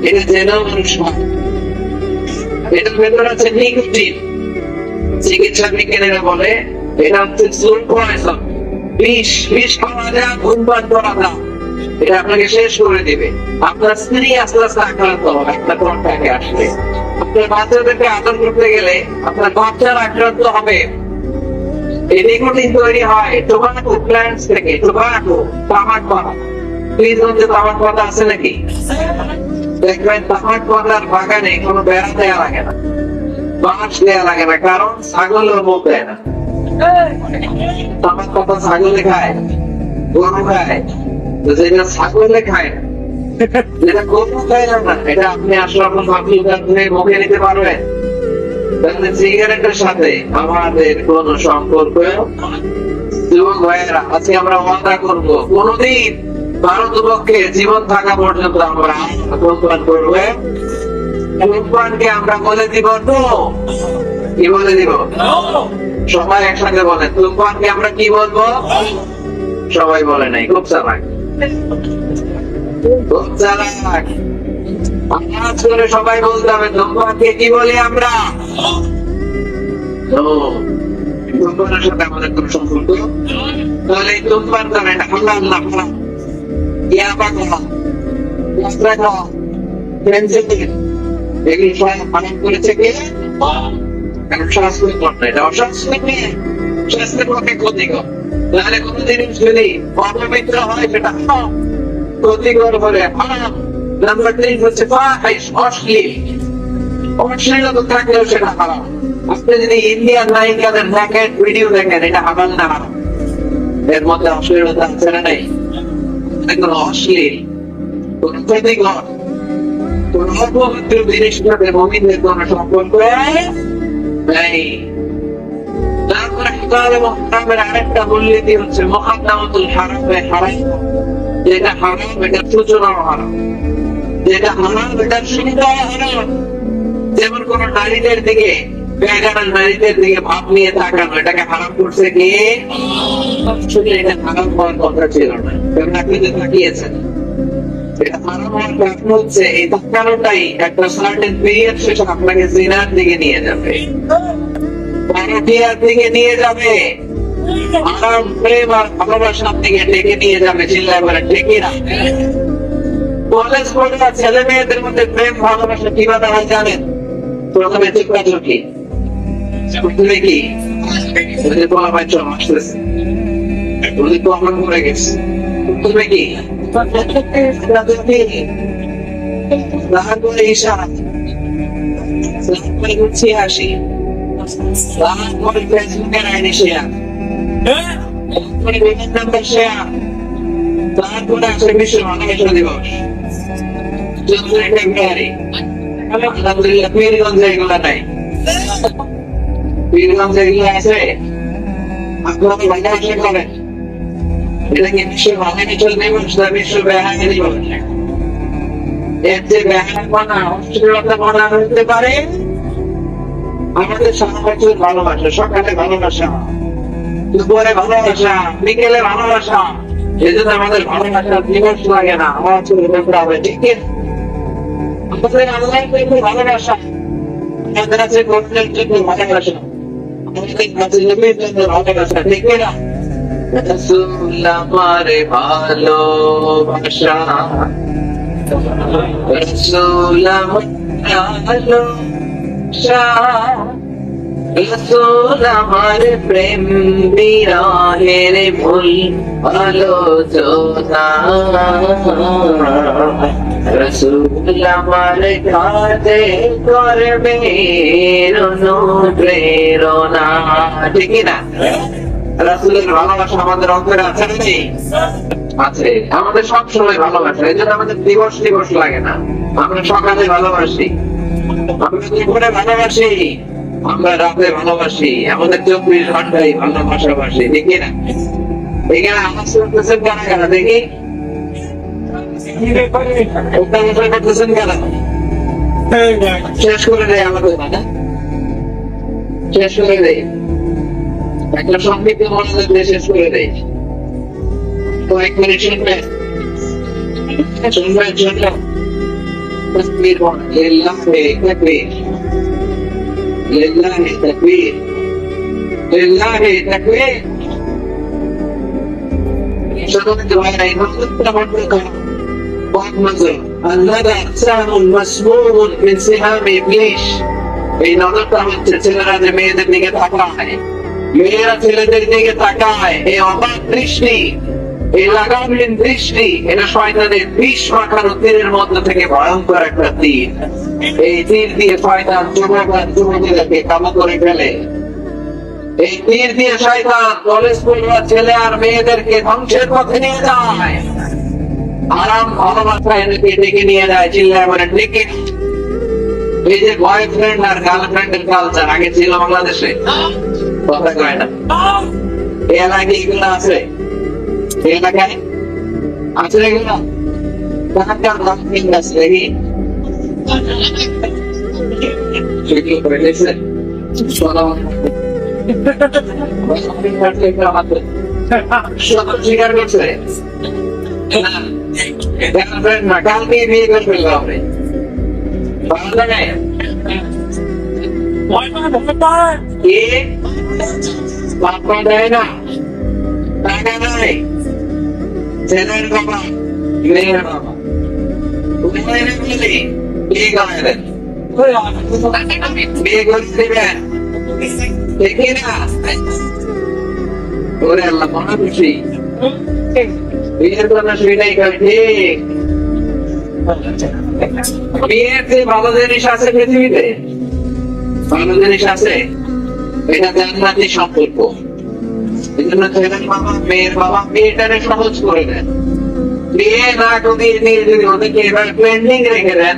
এটা জেনেও মানুষ এটার ভেতরে আছে নিকোটিন চিকিৎসা বিজ্ঞানীরা বলে এটা হচ্ছে পয়জন বিষ খাওয়া যায় ধূমপান করা যায় এটা আপনাকে শেষ করে দিবে আপনার স্ত্রী আস্তে আস্তে আক্রান্ত হবে আপনার কন্টাক্টে আসবে আপনার বাচ্চাদেরকে আদর করতে গেলে আপনার বাচ্চার আক্রান্ত হবে এই নিকোটিন তৈরি হয় টোবাকো প্ল্যান্টস থেকে টোবাকো তামাক পাতা পীরগঞ্জে তামাক পাতা আছে নাকি? দেখবেন তামাক পাতার বাগানে কোনো বেড়া দেয়া লাগে না, বাঁশ দেয়া লাগে না, কারণ ছাগলের মুখ দেয় না। তামাক পাতা ছাগলে খায়, গরু খায়, তো যেটা ছাগলে খায় না, যেটা গরু খায় না, এটা আপনি আসলে আপনার মুখে নিতে পারবেন? তাহলে সিগারেটের সাথে আমাদের কোন সম্পর্ক? যুবক ভাইয়েরা, আজকে আমরা ওয়াদা করবো কোনদিন ভারতবর্ষে জীবন থাকা পর্যন্ত আমরা ধূমপান করবে। ধূমপানকে আমরা বলে দিব নো। কি বলে দিব? সবাই একসাথে বলে, ধূমপানকে আমরা কি বলবো? সবাই বলে নাই, খুব চালাক, খুব চালাক। আওয়াজ করে সবাই বলতে হবে, ধূমপানকে কি বলি আমরা? ধূমপানের সাথে আমাদের কোন সম্পর্ক? তাহলে এই ধূমপান করে এটা হালাল না হারাম? ইয়াবা খাওয়া, গাঁজা খাওয়া, ফেনসিডিল, এগুলো সব হারাম করেছে কে? কারণ স্বাস্থ্যকর না, এটা অস্বাস্থ্যকর, স্বাস্থ্যের পক্ষে ক্ষতিকর। তাহলে কোন জিনিস যদি অপবিত্র হয় সেটা হারাম, ক্ষতিকর হলে হারাম। নাম্বার 3 হচ্ছে ফাহিশ, অশ্লীল, অশ্লীলতা থাকলেও সেটা হারাম। আপনি যদি ইন্ডিয়ান নায়িকাদের নেকেড ভিডিও দেখেন, এটা হালাল না হারাম? এর মধ্যে অশ্লীলতা আছে না নেই? কোন অশ্লীল, কোন ক্ষতিকর, কোন অপবিত্র জিনিসের সাথে মুমিনদের কোন সম্পর্ক নেই। তারপরে হালাল এবং হারামের আরেকটা মূলনীতি হচ্ছে মুকাদ্দামাতুল হারামে হারাম। যেটা হারাম এটার সূচনাও হারাম, যেটা হারাম এটার শুরুটাও হারাম। যেমন কোন নারীদের দিকে, বেগানা নারীদের দিকে ভাব নিয়ে তাকানো, এটাকে হারাম করছে কি? আসলে এটা হারাম হওয়ার কথা ছিল না, কারণ আপনি যে তাকিয়েছেন, এটা হারাম হওয়ার কারণ হচ্ছে এই তাকানোটাই একটা সার্টেন পিরিয়ড শেষে আপনাকে জিনার দিকে নিয়ে যাবে, পরকীয়ার দিকে নিয়ে যাবে, হারাম প্রেম আর ভালোবাসার দিকে ডেকে নিয়ে যাবে। চিল্লায় বলে ডেকে না। কলেজ পড়া ছেলে মেয়েদের মধ্যে প্রেম ভালোবাসা কিভাবে হয় জানেন? প্রথমে চুপি প্রথমে কি প্রথমে কি হাসি, ফেসবুকের আইডি শেয়ার, বিভিন্ন নাম্বার শেয়ার, তারপরে আসে বিশ্ব ভালোবাসা দিবস, 14 ফেব্রুয়ারি। আলহামদুলিল্লাহ পীরগঞ্জে এগুলা নাই, পীরগঞ্জে এগুলো আছে। আপনারা ভালোবাসা করেন, এটা কি বিশ্ব ভালোবাসা দিবস না বিশ্ব বেহায়া দিবস? এর যে বেহায়াপনা, অশ্লীলতাপনা হতে পারে। আমাদের সারা বছর ভালোবাসা, সকালে ভালোবাসা, দুপুরে ভালোবাসা, বিকেলে ভালোবাসা, এই জন্য আমাদের ভালোবাসা দিবস লাগে না, আমার চলে যেতে হবে। ঠিক আছে, আমাদের আল্লাহর জন্য ভালোবাসা, আমাদের আছে গোত্রের জন্য ভালোবাসা, আমাদের কাছে নবীর জন্য ভালোবাসা। ঠিক না? রাসূল আমারে ভালোবাসা, রাসূল আমার ভালোবাসা, রাসূল আমার প্রেম বিরহের ভুল আলোচনা, রাসূল আমার কাছে করবে অনুপ্রেরণা। ঠিক না? রাসূলের ভালোবাসা আমাদের অন্তরে আছে নাকি? আছে। আমাদের সবসময় ভালোবাসা, এই জন্য আমাদের দিবস দিবস লাগে না। আমরা সকালে ভালোবাসি, আমরা দুপুরে ভালোবাসি, আমরা রাতে ভালোবাসি, আমাদের 24 ঘন্টায় ভালোবাসাবাসি। ঠিক না? এখানে আওয়াজ করতেছেন কারা কারা দেখি? করতেছেন কারা? শেষ করে দেয় আমাদের, না শেষ করে দেয়, একটা সংক্ষিপ্ত মনোযোগ দিয়ে শেষ করে দেয়। কয়েক মিনিট শুনবেন, শুনবেন শুনলাম তাকবীর বল, লিল্লাহি তাকবীর, লিল্লাহি তাকবীর, লিল্লাহি তাকবীর। সাধারণত ভাইরা এই নতুনটা বলতে কারণ বহুত মজা। আল্লাহা সামুল মাসমুমুন মিন সিহাম ইবলিশ। এই নজরটা হচ্ছে ছেলেরা যে মেয়েদের দিকে তাকায়, মেয়েরা ছেলেদের দিকে তাকায়, এই অবাক দৃষ্টি এই লাগামহীন দৃষ্টি এটা শয়তানের বিষ মাখানো তীরের মধ্য থেকে ভয়ঙ্কর একটা তীর। এই তীর দিয়ে শয়তান যুবক আর যুবতীদেরকে কাবু করে ফেলে। এই তীর দিয়ে শয়তান কলেজ পড়ুয়া ছেলে আর মেয়েদেরকে ধ্বংসের পথে নিয়ে যায়। আরাম ভালোবাসায় এনেকে ডেকে নিয়ে যায়, চিল্লায় বলেন ডেকে। এই যে বয়ফ্রেন্ড আর গার্লফ্রেন্ডের কালচার আগে ছিল বাংলাদেশে, কথা কয় না। এই এলাকায় এগুলো আছে, এই এলাকায় আছে এগুলো। কার গার্লফ্রেন্ড আছে দেখি স্বীকার করছে না, কালকে বিয়ে করে ফেললাম আপনি। দেয় না, টাকা নাই, ছেলের বাবা মেয়ের বাবা বিয়ে করে দেন, বিয়ে করে দেবেন, দেখি না ওরে আল্লাহ মনে খুশি বিয়ের কথা শুনেই ঠিক। বিয়ের যে ভালো জিনিস আছে পৃথিবীতে, ভালো জিনিস আছে, এটা জান্নাতি সম্পর্ক। এই জন্য ছেলের বাবা মেয়ের বাবা বিয়েটারে সহজ করে দেন। বিয়ে না করে নিয়ে যদি ওদেরকে এবার পেন্ডিং রেখে দেন,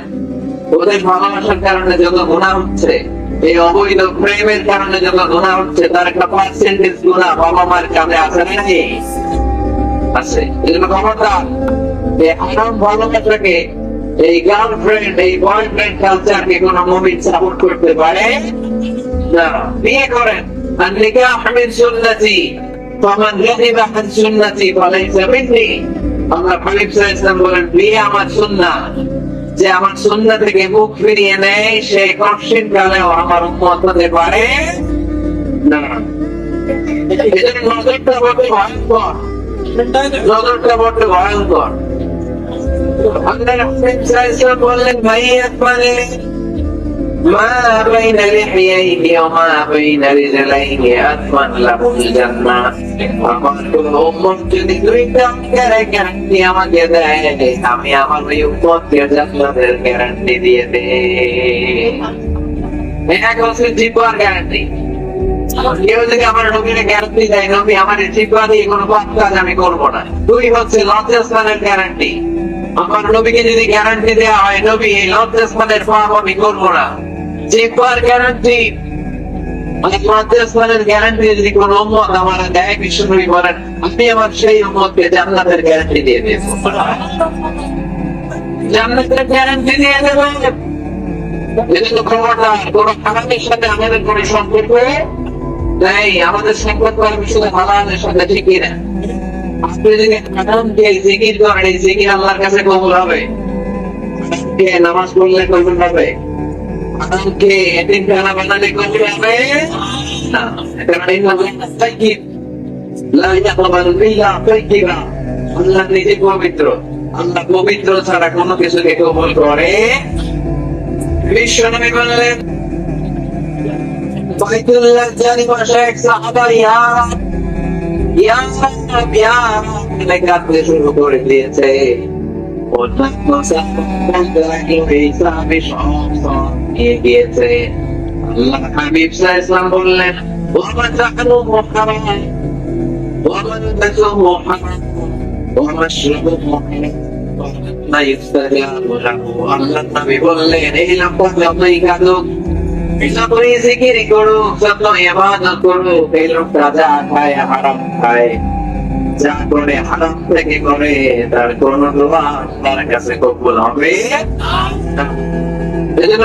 ওদের ভালোবাসার কারণে যত গুণা হচ্ছে, এই অবৈধ প্রেমের কারণে যত গুণা হচ্ছে, তার একটা পার্সেন্টেজ গুণা বাবা মার কাছে আছে নাকি? আছে। এই জন্য খবরদার এই আরাম ভালোবাসাকে, এই গার্লফ্রেন্ড এই বয়ফ্রেন্ড কালচারকে কোন মুমিন সাপোর্ট করতে পারে না। বিয়ে করেন আর নিকাহ মিন সুন্নতি ফামান রাগিবা আন সুন্নতি ফালাইসা মিন্নি। আল্লাহ হাবিব সাল্লাল্লাহু আলাইহি ওয়াসাল্লাম বলেন বিয়ে আমার সুন্নাহ, যে আমার সুন্নাহ থেকে মুখ ফিরিয়ে নেয় সে কঠিন কালেও আমার উম্মত হতে পারে না। এদের নজরটা বড় ভয়ঙ্কর, নজরটা বড় ভয়ঙ্কর। বললেন ভাইয়া মানে মা বাইনা লিহিয়াইহি ওয়া মা বাইনা রিজলাইহি আতমান লাহুল জান্নাহ। আমার উম্মত যদি দুইটা গ্যারান্টি আমাকে দেয়, আমি আমার ওই উম্মতকে জান্নাতের গ্যারান্টি দিয়ে দেই। এক হচ্ছে জিহ্বার গ্যারান্টি। কেউ যদি আমার নবীর গ্যারান্টি দেয় নবী আমার জিহ্বা দিয়ে কোনো পাপ কাজ আমি করবো না। দুই হচ্ছে লজ্জাস্থানের গ্যারান্টি। আমার নবীকে যদি গ্যারান্টি দেওয়া হয় নবী এই লজ্জাস্থানের পাপ আমি করবো না, জিহ্বার গ্যারান্টি। লজ্জাস্থানের গ্যারান্টি যদি কোন উম্মত আমার দেয়, বিশ্বনবী বলেন আমি আমার সেই উম্মতকে জান্নাতের গ্যারান্টি দিয়ে দেব, জান্নাতের গ্যারান্টি দিয়ে দেব। এজন্য খবরদার কোন হারামের সাথে আমাদের কোন সম্পর্ক নেই। আমাদের সম্পর্ক শুধু হালালের সাথে ঠিকই না। আপনি যদি হারামকে জিকির করেন, এই জিকির আল্লাহর কাছে কবুল হবে? হারামকে নামাজ পড়লে কবুল হবে? হারামকে এতিমখানা বানালে কবুল হবে না। কারণ ইন্নাল্লাহ তাইয়্যিব লা ইয়াকবালু ইল্লা তাইয়্যিবা। আল্লাহ নিজে পবিত্র, আল্লাহ পবিত্র ছাড়া কোনো কিছুকে কবুল করে। বিশ্বনবী বললেন বাইতুল্লাহ জানি পাশে এক সাহাবা ইয়া কাঁদতে শুরু করে দিয়েছে। নিয়ে গিয়েছে। আল্লাহ হাবিব সাল্লাল্লাহু আলাইহি ওয়াসাল্লাম বললেন ওয়া তা'লামু হারাম ওয়া তা'লামু হারাম ওয়া মাশরাবু হারাম না ইস্তাজাবু লাহু। আল্লাহ নবী বললেন এই লোকটা যতই কাঁদুক, যতই জিকির করুক, যত ইবাদত করুক, এই লোকটা যা খায় হারাম খায়, যা করে হারাম থেকে করে, তার কোন দোয়া আল্লাহর কাছে কবুল হবে না। এজন্য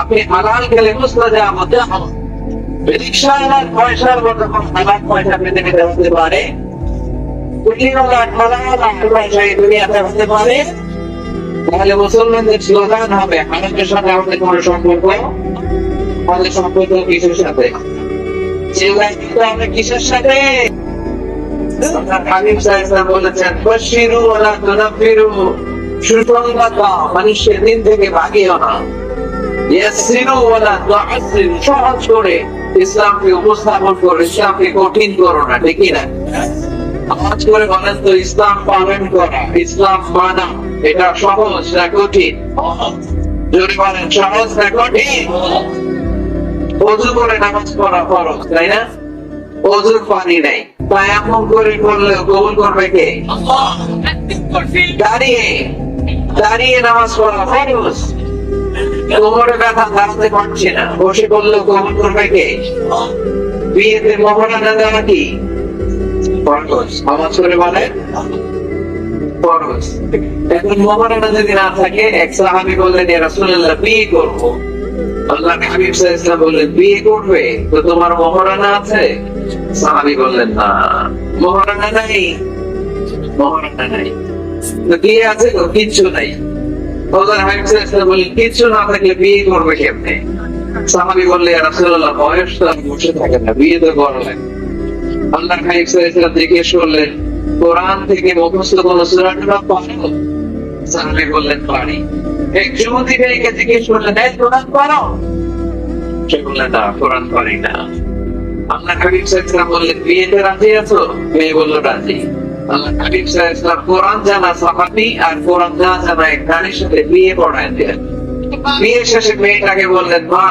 আপনি হালাল খেলে মুস্তাজাব হতে হবে। রিকশাওয়ালার পয়সার মতো হালাল পয়সা পৃথিবীতে হতে পারে, কুটিওয়ালার হালাল পয়সা এই দুনিয়াতে হতে পারে। তাহলে মুসলমানদের স্লোগান হবে হারামের সাথে আমাদের কোনো সম্পর্ক, আমাদের সম্পর্ক কিসের সাথে? আমরা কিসের সাথে? হাবিব সাল্লাল্লাহু আলাইহি ওয়াসাল্লাম বলেছেন বাশিরু ওয়া লা তুনাফিরু, সুসংবাদ দাও মানুষের দিন থেকে ভাগিও না। ইয়াসসিরু ওয়া লা তুআসসিরু, সহজ করে ইসলামকে উপস্থাপন করো, ইসলামকে কঠিন করো না, ঠিক না? আওয়াজ করে বলেন তো, ইসলাম পালন করা, ইসলাম মানা, এটা সহজ না কঠিন? জোরে বলেন, সহজ না কঠিন? ওযু করে নামাজ পড়া ফরজ, তাই না? ওযুর পানি নাই, তায়াম্মুম করে করলে কবুল করবে কে? দাঁড়িয়ে দাঁড়িয়ে নামাজ পড়া ফরজ। কোমরে ব্যথা, দাঁড়াতে পারছি না, বসে করলে কবুল করবে কে? বিয়েতে মহারানা দেওয়া কি ফরজ? নামাজ করে বলেন ফরজ। এখন মহারানা যদি না থাকে, এক সাহাবী বললেন, ইয়া রাসূলুল্লাহ, বিয়ে করবো। আল্লাহর হাবিব সাল্লাল্লাহু আলাইহি ওয়াসাল্লাম বললেন, বিয়ে করবে তো তোমার মহারানা আছে? সাহাবী বললেন, না, মহারানা নাই, মহারানা নাই। তো বিয়ে আছে তো? কিচ্ছু নাই। আল্লাহর হাবিব সাল্লাল্লাহু আলাইহি ওয়াসাল্লাম বললেন, কিচ্ছু না থাকলে বিয়ে করবে কেমনে? সাহাবী বললেন, ইয়া রাসূলুল্লাহ, বয়স তো আর বসে থাকে না, বিয়ে তো করা লাগে। আল্লাহর হাবিব সাল্লাল্লাহু আলাইহি ওয়াসাল্লাম জিজ্ঞেস করলেন, কোরআন থেকে মুখস্থ কোন সূরা পারো? সাহাবী বললেন, পারি। এক যুবতী মেয়েকে জিজ্ঞেস করলেন, এই কোরআন পারো? সে বললেন, না, কোরআন পারি না। আল্লাহর হাবিব সাল্লাল্লাহু আলাইহি ওয়াসাল্লাম বললেন, বিয়েতে রাজি আছো? মেয়ে বলল, রাজি। আল্লাহর হাবিব সাল্লাল্লাহু আলাইহি ওয়াসাল্লাম কোরআন জানা সাহাবী আর কোরআন না জানা এক নারীর সাথে বিয়ে পড়ায় দিলেন। বিয়ে শেষে মেয়েটাকে বললেন, মা,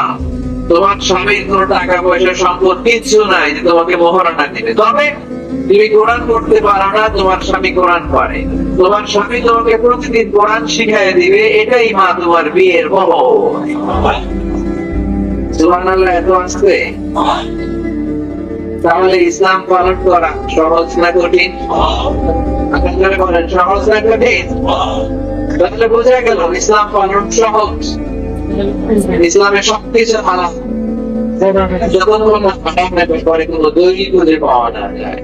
তোমার স্বামীর কোনো টাকা পয়সা সম্পদ কিচ্ছু নাই যে তোমাকে মহারানা দিবে, তবে তুমি কোরআন পড়তে পারো না, তোমার স্বামী কোরআন পারে, তোমার স্বামী তোমাকে প্রতিদিন কোরআন শিখাই দিবে, এটাই মা তোমার বিয়ের বহ। সুবহানাল্লাহ, এত আসছে। তাহলে ইসলাম পালন করা সহজ না কঠিন? আপনারা বলেন, সহজ না কঠিন? তাহলে বোঝা গেল ইসলাম পালন সহজ। ইসলামে সবকিছু হালাল, যতক্ষণ না হারামের ব্যাপারে কোনো দলিল খুঁজে পাওয়া না যায়।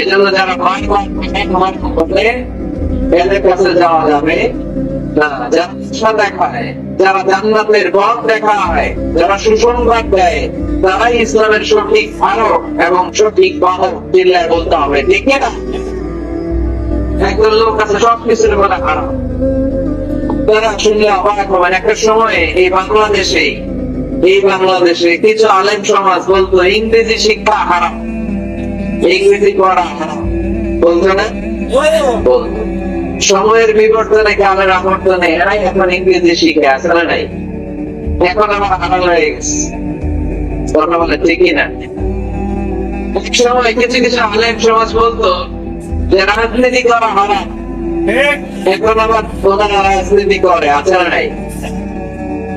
এজন্য যারা ভয় করলে এদের কাছে যাওয়া যাবে না। যারা ইচ্ছা দেখায়, যারা জান্নাতের পথ দেখায়, যারা সুসংবাদ দেয়, তারাই ইসলামের সঠিক ফারক এবং সঠিক বাহক চিল্লায় বলতে হবে, ঠিক না? একজন লোক আছে সবকিছুর বলে হারাম, তারা শুনলে অবাক হবেন। একটা সময়ে এই বাংলাদেশে কিছু আলেম সমাজ বলতো ইংরেজি শিক্ষা হারাম, ইংরেজি পড়া হারাম, বলতো না? বলতো। সময়ের বিবর্তনে, কালের আবর্তনে এরাই এখন ইংরেজি শিখে, আছে না নাই? এখন আমার হারাম হয়ে গেছে, কথা বলে ঠিকই না? এক সময় কিছু কিছু আলেম সমাজ বলতো যে রাজনীতি করা হারাম, এখন আবার ওনারা রাজনীতি করে, আছে না নাই?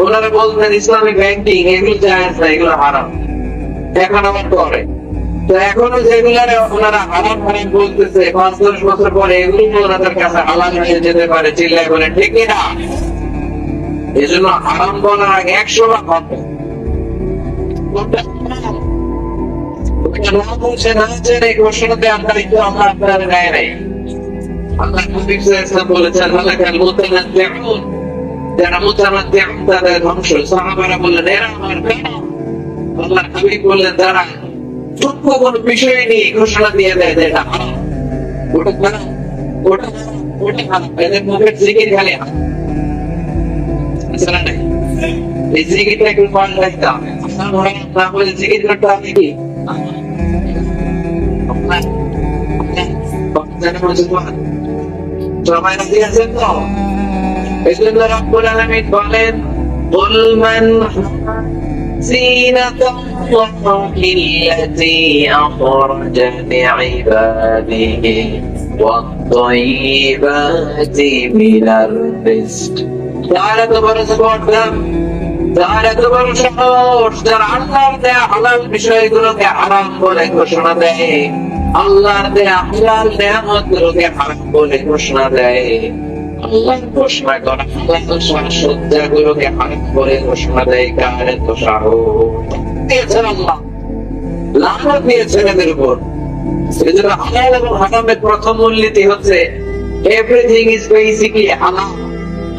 ওনারা বলতেন ইসলামিক ব্যাংকিং এগুলো জায়েজ না, এগুলো হারাম, এখন আবার করে। তো এখনো যেগুলো ওনারা হারাম হারাম বলতেছে, 5-10 বছর পরে এগুলো ওনাদের কাছে হালাল হয়ে যেতে পারে, চিল্লায় বলে ঠিক না? এই জন্য হারাম বলার আগে 100 বার ভাববে। না বুঝে না জেনে ঘোষণা দেওয়ার দায়িত্ব আমরা আপনার নেয় নাই। আল্লাহ নবী সাল্লাল্লাহু আলাইহি ওয়াসাল্লাম বলেছেন, হালাকাল মুতানাদ্দিউন, যারা মুতানাদ্দিউন তাদের ধ্বংস। সাহাবারা বললেন, এরা আমার কেন? আল্লাহ নবী বললেন, যারা সূক্ষ্ম কোন বিষয় নিয়ে ঘোষণা দিয়ে দেয় যে এটা হারাম, ওটা হারাম, ওটা হারাম, ওটা হারাম, এদের মুখের জিকির খালি হারাম, আছে না নাই? এই জিকিরটা একটু মনে রাখতে হবে। আপনার না বলে জিকির করতে হবে কি? সবাই রাজি আছেন তো? এই জন্য রব্বুল আলামিন বলেন, قُلْ مَنْ زِينَةَ اللَّهِ الَّتِي أَخْرَجَ لِعِبَادِهِ وَالطَّيِّبَاتِ مِنَ الرِّزْقِ। তাহলে তো বড় সাপোর্ট, তাহলে তো বড় সাহস, যারা আল্লাহর দেয়া হালাল বিষয়গুলোকে হারাম বলে ঘোষণা দেয়, আল্লাহর দেয়া হালাল নেয়ামতগুলোকে হারাম বলে ঘোষণা দেয়, আল্লাহর ঘোষণা করা হালাল সাজসজ্জাগুলোকে হারাম বলে ঘোষণা দেয়, কার এত সাহস দিয়েছেন আল্লাহ? লানত দিয়েছেন এদের উপর। এজন্য হালাল এবং হারামের প্রথম মূলনীতি হচ্ছে এভরিথিং ইজ বেসিক্যালি হালাল।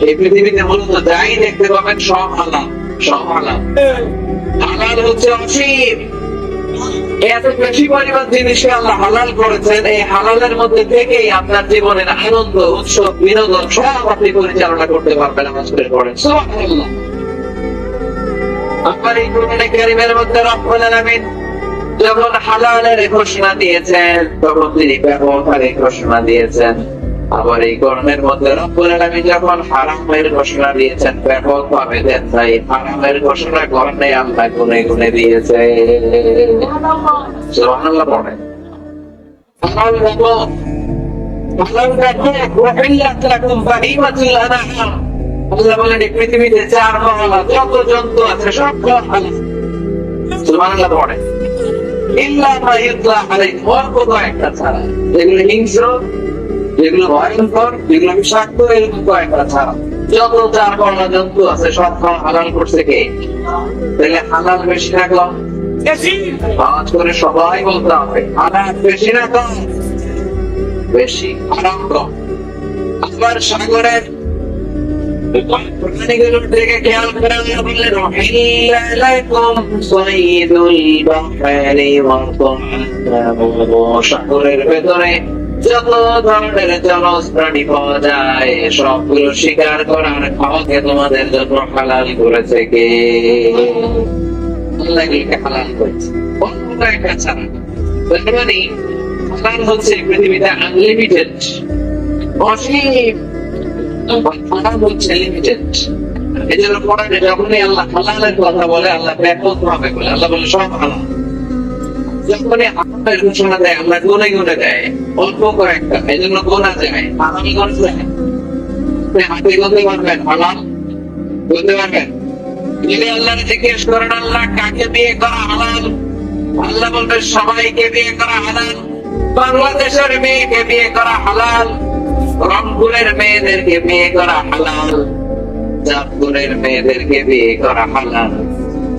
এই পৃথিবীতে মূলত যাই দেখতে পাবেন সব হালাল, সব হালাল। হালাল হচ্ছে অসীম, এত বেশি পরিমাণ জিনিসকে আল্লাহ হালাল করেছেন। এই হালালের মধ্যে থেকেই আপনার জীবনের আনন্দ, উৎসব, বিনোদন সব আপনি পরিচালনা করতে পারবেন। নামাজ পড়েন সুবহানাল্লাহ। আপনার এই কোরআনে কারীমের মধ্যে রব্বুল আলামিন যখন হালালের ঘোষণা দিয়েছেন তখন তিনি ব্যাপকভাবে ঘোষণা দিয়েছেন। আবার এই কর্মের মধ্যে রব্বুল আলামিন যখন হারামের ঘোষণা দিয়েছেন ব্যাপকভাবে দেন নাই, হারামের ঘোষণা করেন আল্লাহ গুনে গুনে দিয়েছে। সুবহানাল্লাহ পড়ে। হালাল হলো আল্লাহ বলেন এই পৃথিবীতে চার পাওয়া যত জন্তু আছে সব হালাল। সুবহানাল্লাহ পড়ে। ইল্লা মা ইউতলা আলাইহি অল্প কয়েকটা ছাড়া, যেগুলো হিংস্র, যেগুলো ভয়ঙ্কর, যেগুলো বিষাক্ত, এরকম কয়েকটা ছাড়া যত চার পাওয়া জন্তু আছে সব হালাল করছে কে? তাহলে হালাল বেশি না কম? বেশি। আওয়াজ করে সবাই বলতে হবে হালাল বেশি না কম? বেশি। হারাম কম। আবার সাগরের প্রাণীগুলোর দিকে খেয়াল করে বললেন উহিল্লা লাকুম সাইদুল বাহরি ওয়া তা'আমুহু। সাগরের ভেতরে যত ধরনের জলজ প্রাণী পাওয়া যায় সবগুলো শিকার করার খাওয়াকে তোমাদের জন্য হালাল করেছে কে? আল্লাহ এগুলোকে হালাল করেছে। অন্য একটা ছাড়া। মানে হালাল হচ্ছে পৃথিবীতে আনলিমিটেড, অসীম। হারাম হচ্ছে লিমিটেড। এই জন্য কোরআনে যখনই আল্লাহ হালালের কথা বলে আল্লাহ ব্যাপকভাবে বলে। আল্লাহ বলে সব হালাল। যখনই হারামের ঘোষণা দেয় আল্লাহ গুনে গুনে দেয়, অল্প কয়েকটা। এই জন্য গোনা যায়। হারাম করছে হাতে গুনতে পারবেন? হালাল গুনতে পারবেন? যদি আল্লাহ জিজ্ঞেস করেন আল্লাহ কাকে বিয়ে করা হালাল, আল্লাহ বলবে সবাইকে বিয়ে করা হালাল। বাংলাদেশের মেয়েকে বিয়ে করা হালাল, রংপুরের মেয়েদেরকে বিয়ে করা হালাল, চাঁদপুরের মেয়েদেরকে বিয়ে করা হালাল,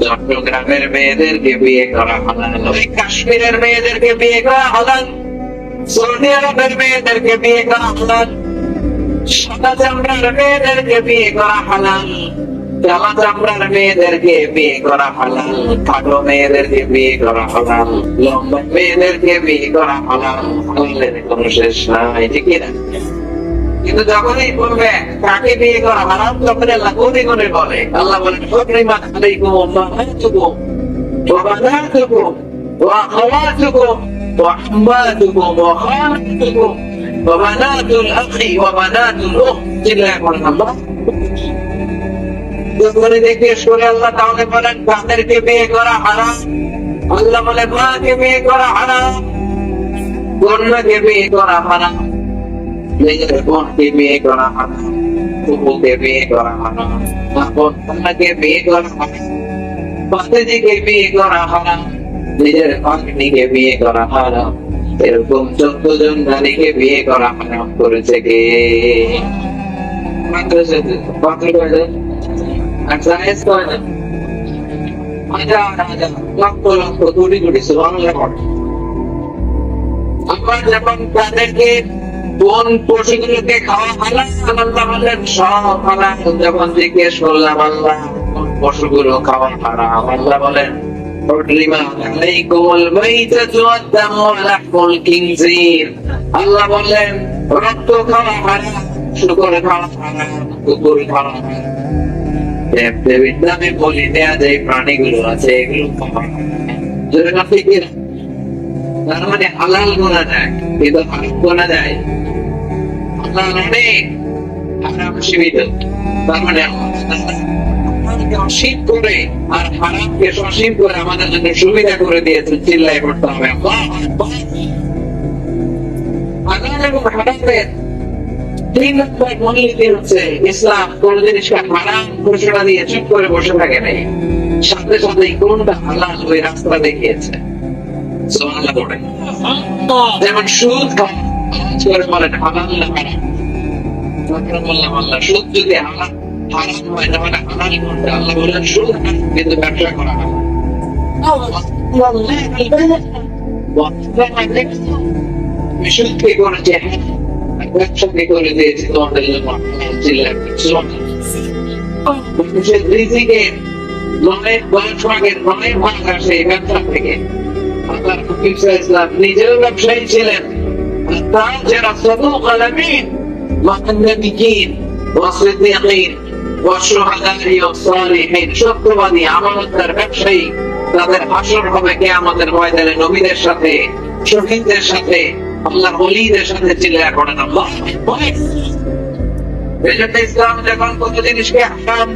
চট্টগ্রামের মেয়েদেরকে বিয়ে করা হালাল, ওই কাশ্মীরের মেয়েদেরকে বিয়ে করা হালাল, সৌদি আরবের মেয়েদেরকে বিয়ে করা হালাল, সাদা চামড়ার মেয়েদেরকে বিয়ে করা হালাল, কালা চামড়ার মেয়েদেরকে বিয়ে করা হালাল, খাটো মেয়েদেরকে বিয়ে করা হালাল, লম্বা মেয়েদেরকে বিয়ে করা হালাল। হালালের কোনো শেষ নাই, ঠিক না? কিন্তু যখনই বলবে কাকে বিয়ে করা হারাম তখন আল্লাহ গুনে গুনে বলে। আল্লাহ বলেন হুররিমাত আলাইকুম উম্মাহাতুকুম ওয়া বানাতুকুম ওয়া আখাওয়াতুকুম ওয়া আম্মাতুকুম ওয়া খালাতুকুম ওয়া বানাতুল আখি ওয়া বানাতুল উখতি চিল্লায় বলেন আল্লাহ। যখনই জিজ্ঞেস করে আল্লাহ তাহলে বলেন কাদেরকে বিয়ে করা হারাম? আল্লাহ বলে মাকে বিয়ে করা হারাম, কন্যাকে বিয়ে করা হারাম, নিজের বোনকে বিয়ে করা হারাম, ফুপুকে বিয়ে করা হারাম, কন্যাকে বিয়ে করা হারাম, ভাতিজিকে বিয়ে করা হারাম, নিজের ভাগ্নিকে বিয়ে করা হারাম। এরকম 14 জন নারীকে বিয়ে করা হারাম করেছে কে? মাত্র কয়জন? আর জায়েজ কয়জন? হাজার হাজার, লক্ষ লক্ষ, কোটি কোটি। সুবহানাল্লাহ। আমরা যখন তাদেরকে কোন পশুগুলোকে খাওয়া হালাল, আল্লাহ বললেন সব হালাল। যখন জিজ্ঞেস করলাম আল্লাহ কোন পশুগুলো খাওয়া হারাম, আল্লাহ বলেন আল্লাহ বললেন রক্ত খাওয়া হারাম, শুকর খাওয়া হারাম, কুকুর খাওয়া হারাম, দেবদেবীর নামে বলি দেয়া যে প্রাণীগুলো আছে এগুলো খাওয়া হারাম। তার মানে হালাল গোনা যায় কিন্তু হারাম গোনা যায়। আল্লাহ অনেক হারাম সীমিত। তার মানে অসীম করে আর হারামকে সসীম করে আমাদের জন্য সুবিধা করে দিয়েছে। চিল্লাই পড়তে হবে হালাল এবং হারামের 3 নম্বর মূলনীতি হচ্ছে ইসলাম কোন জিনিসকে হারাম ঘোষণা দিয়ে চুপ করে বসে থাকে নাই, সাথে সাথে কোনটা হালাল ওই রাস্তা দেখিয়েছে। সুবহানাল্লাহ পড়ে। যেমন সুদ করে বলেন হালাল না হারাম? বললাম আল্লাহ সুদ যদি হারাম হয় তাহলে হালাল কোনটা? আল্লাহ বলেন সুদ কিন্তু ব্যবসা করা হারাম। আমি সুদ কি করেছি? ব্যবসা কি করে দিয়েছি তোমাদের জন্য? নিজেও ব্যবসায়ী ছিলেন, সত্যবাদী আমানতদার ব্যবসায়ী তাদের হাসর হবে কিয়ামতের ময়দানে নবীদের সাথে, শহীদদের সাথে, আল্লাহর ওলিদের সাথে। চিল্লায়া পড়েন আল্লাহ আকবার। এজন্য ইসলাম যখন কোন জিনিসকে হারাম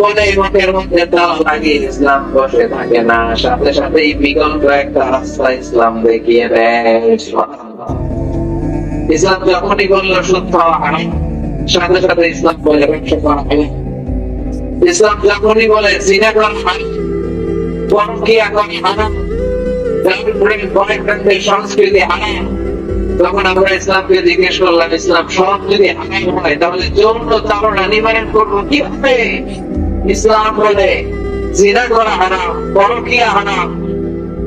বলে মুখের মধ্যে তালা লাগিয়ে ইসলাম বসে থাকে না, সাথে সাথেই বিকল্প একটা রাস্তা ইসলাম দেখিয়ে দেয়। ইসলাম যখনই বললো সুদ খাওয়া হারাম, সাথে সাথে ইসলাম বলে ব্যবসা করা হারাম। ইসলাম যখনই বলে জিনা করা হারাম, পরকীয়া করা হারাম, গার্লফ্রেন্ড বয়ফ্রেন্ডের সংস্কৃতি হারাম, তখন আমরা ইসলামকে জিজ্ঞেস করলাম, ইসলাম সব যদি হারাম হয় তাহলে যৌন তাড়না নিবারণ করবো কিভাবে? ইসলাম বলে জিনা করা হারাম, পরকীয়া হারাম,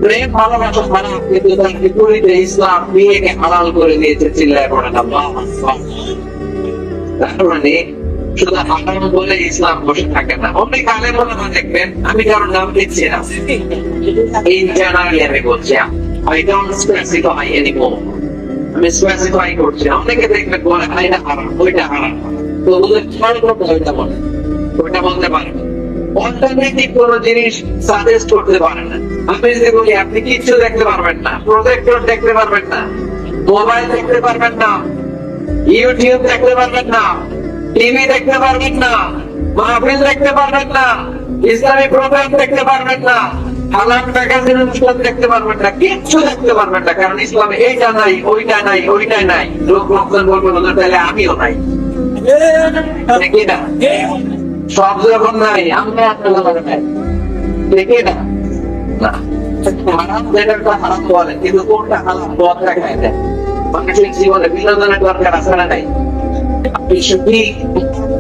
প্রেম ভালোবাসা হারাম, কিন্তু তার বিপরীতে ইসলাম বিয়েকে হালাল করে দিয়েছে। চিল্লায় পড়েন আল্লাহু আকবার। তার মানে শুধু হারাম বলে ইসলাম বসে থাকে না। অনেক আলেম ওলামা দেখবেন, আমি কারোর নাম দিচ্ছি না, ইন জেনারেলি আমি বলছি, আই ডোন্ট স্পেসিফাই এনিমোর, আমি স্পেসিফাই করছি না। অনেকে দেখবেন বলে এটা হারাম, ওইটা হারাম, তো ওদের খেয়াল করতে হয়, ওইটা বলে, ওইটা বলতে পারে না। অল্টারনেটিভ কোন জিনিস সাজেস্ট করতে পারে না। আমি যদি বলি আপনি কিচ্ছু দেখতে পারবেন না, প্রজেক্টর দেখতে পারবেন না, মোবাইল দেখতে পারবেন না, ইউটিউব দেখতে পারবেন না, টিভি দেখতে পারবেন না, মাহফিল দেখতে পারবেন না, ইসলামী প্রোগ্রাম দেখতে পারবেন না, হালাল ম্যাগাজিন অনুষ্ঠান দেখতে পারবেন না, কিচ্ছু দেখতে পারবেন না, কারণ ইসলামে এইটা নাই, ওইটা নাই, ওইটা নাই। লোক লোকজন বলবেন তাহলে আমিও নাই, দেখি না? সব যখন নাই, আমরা আপনার নাই, দেখি না? না, হারাম যেটা হারাম বলে, কিন্তু কোনটা হারাম পথ দেখায় দেয়। মানুষের জীবনে বিনোদনের দরকার আছে না নাই? আপনি সঠিক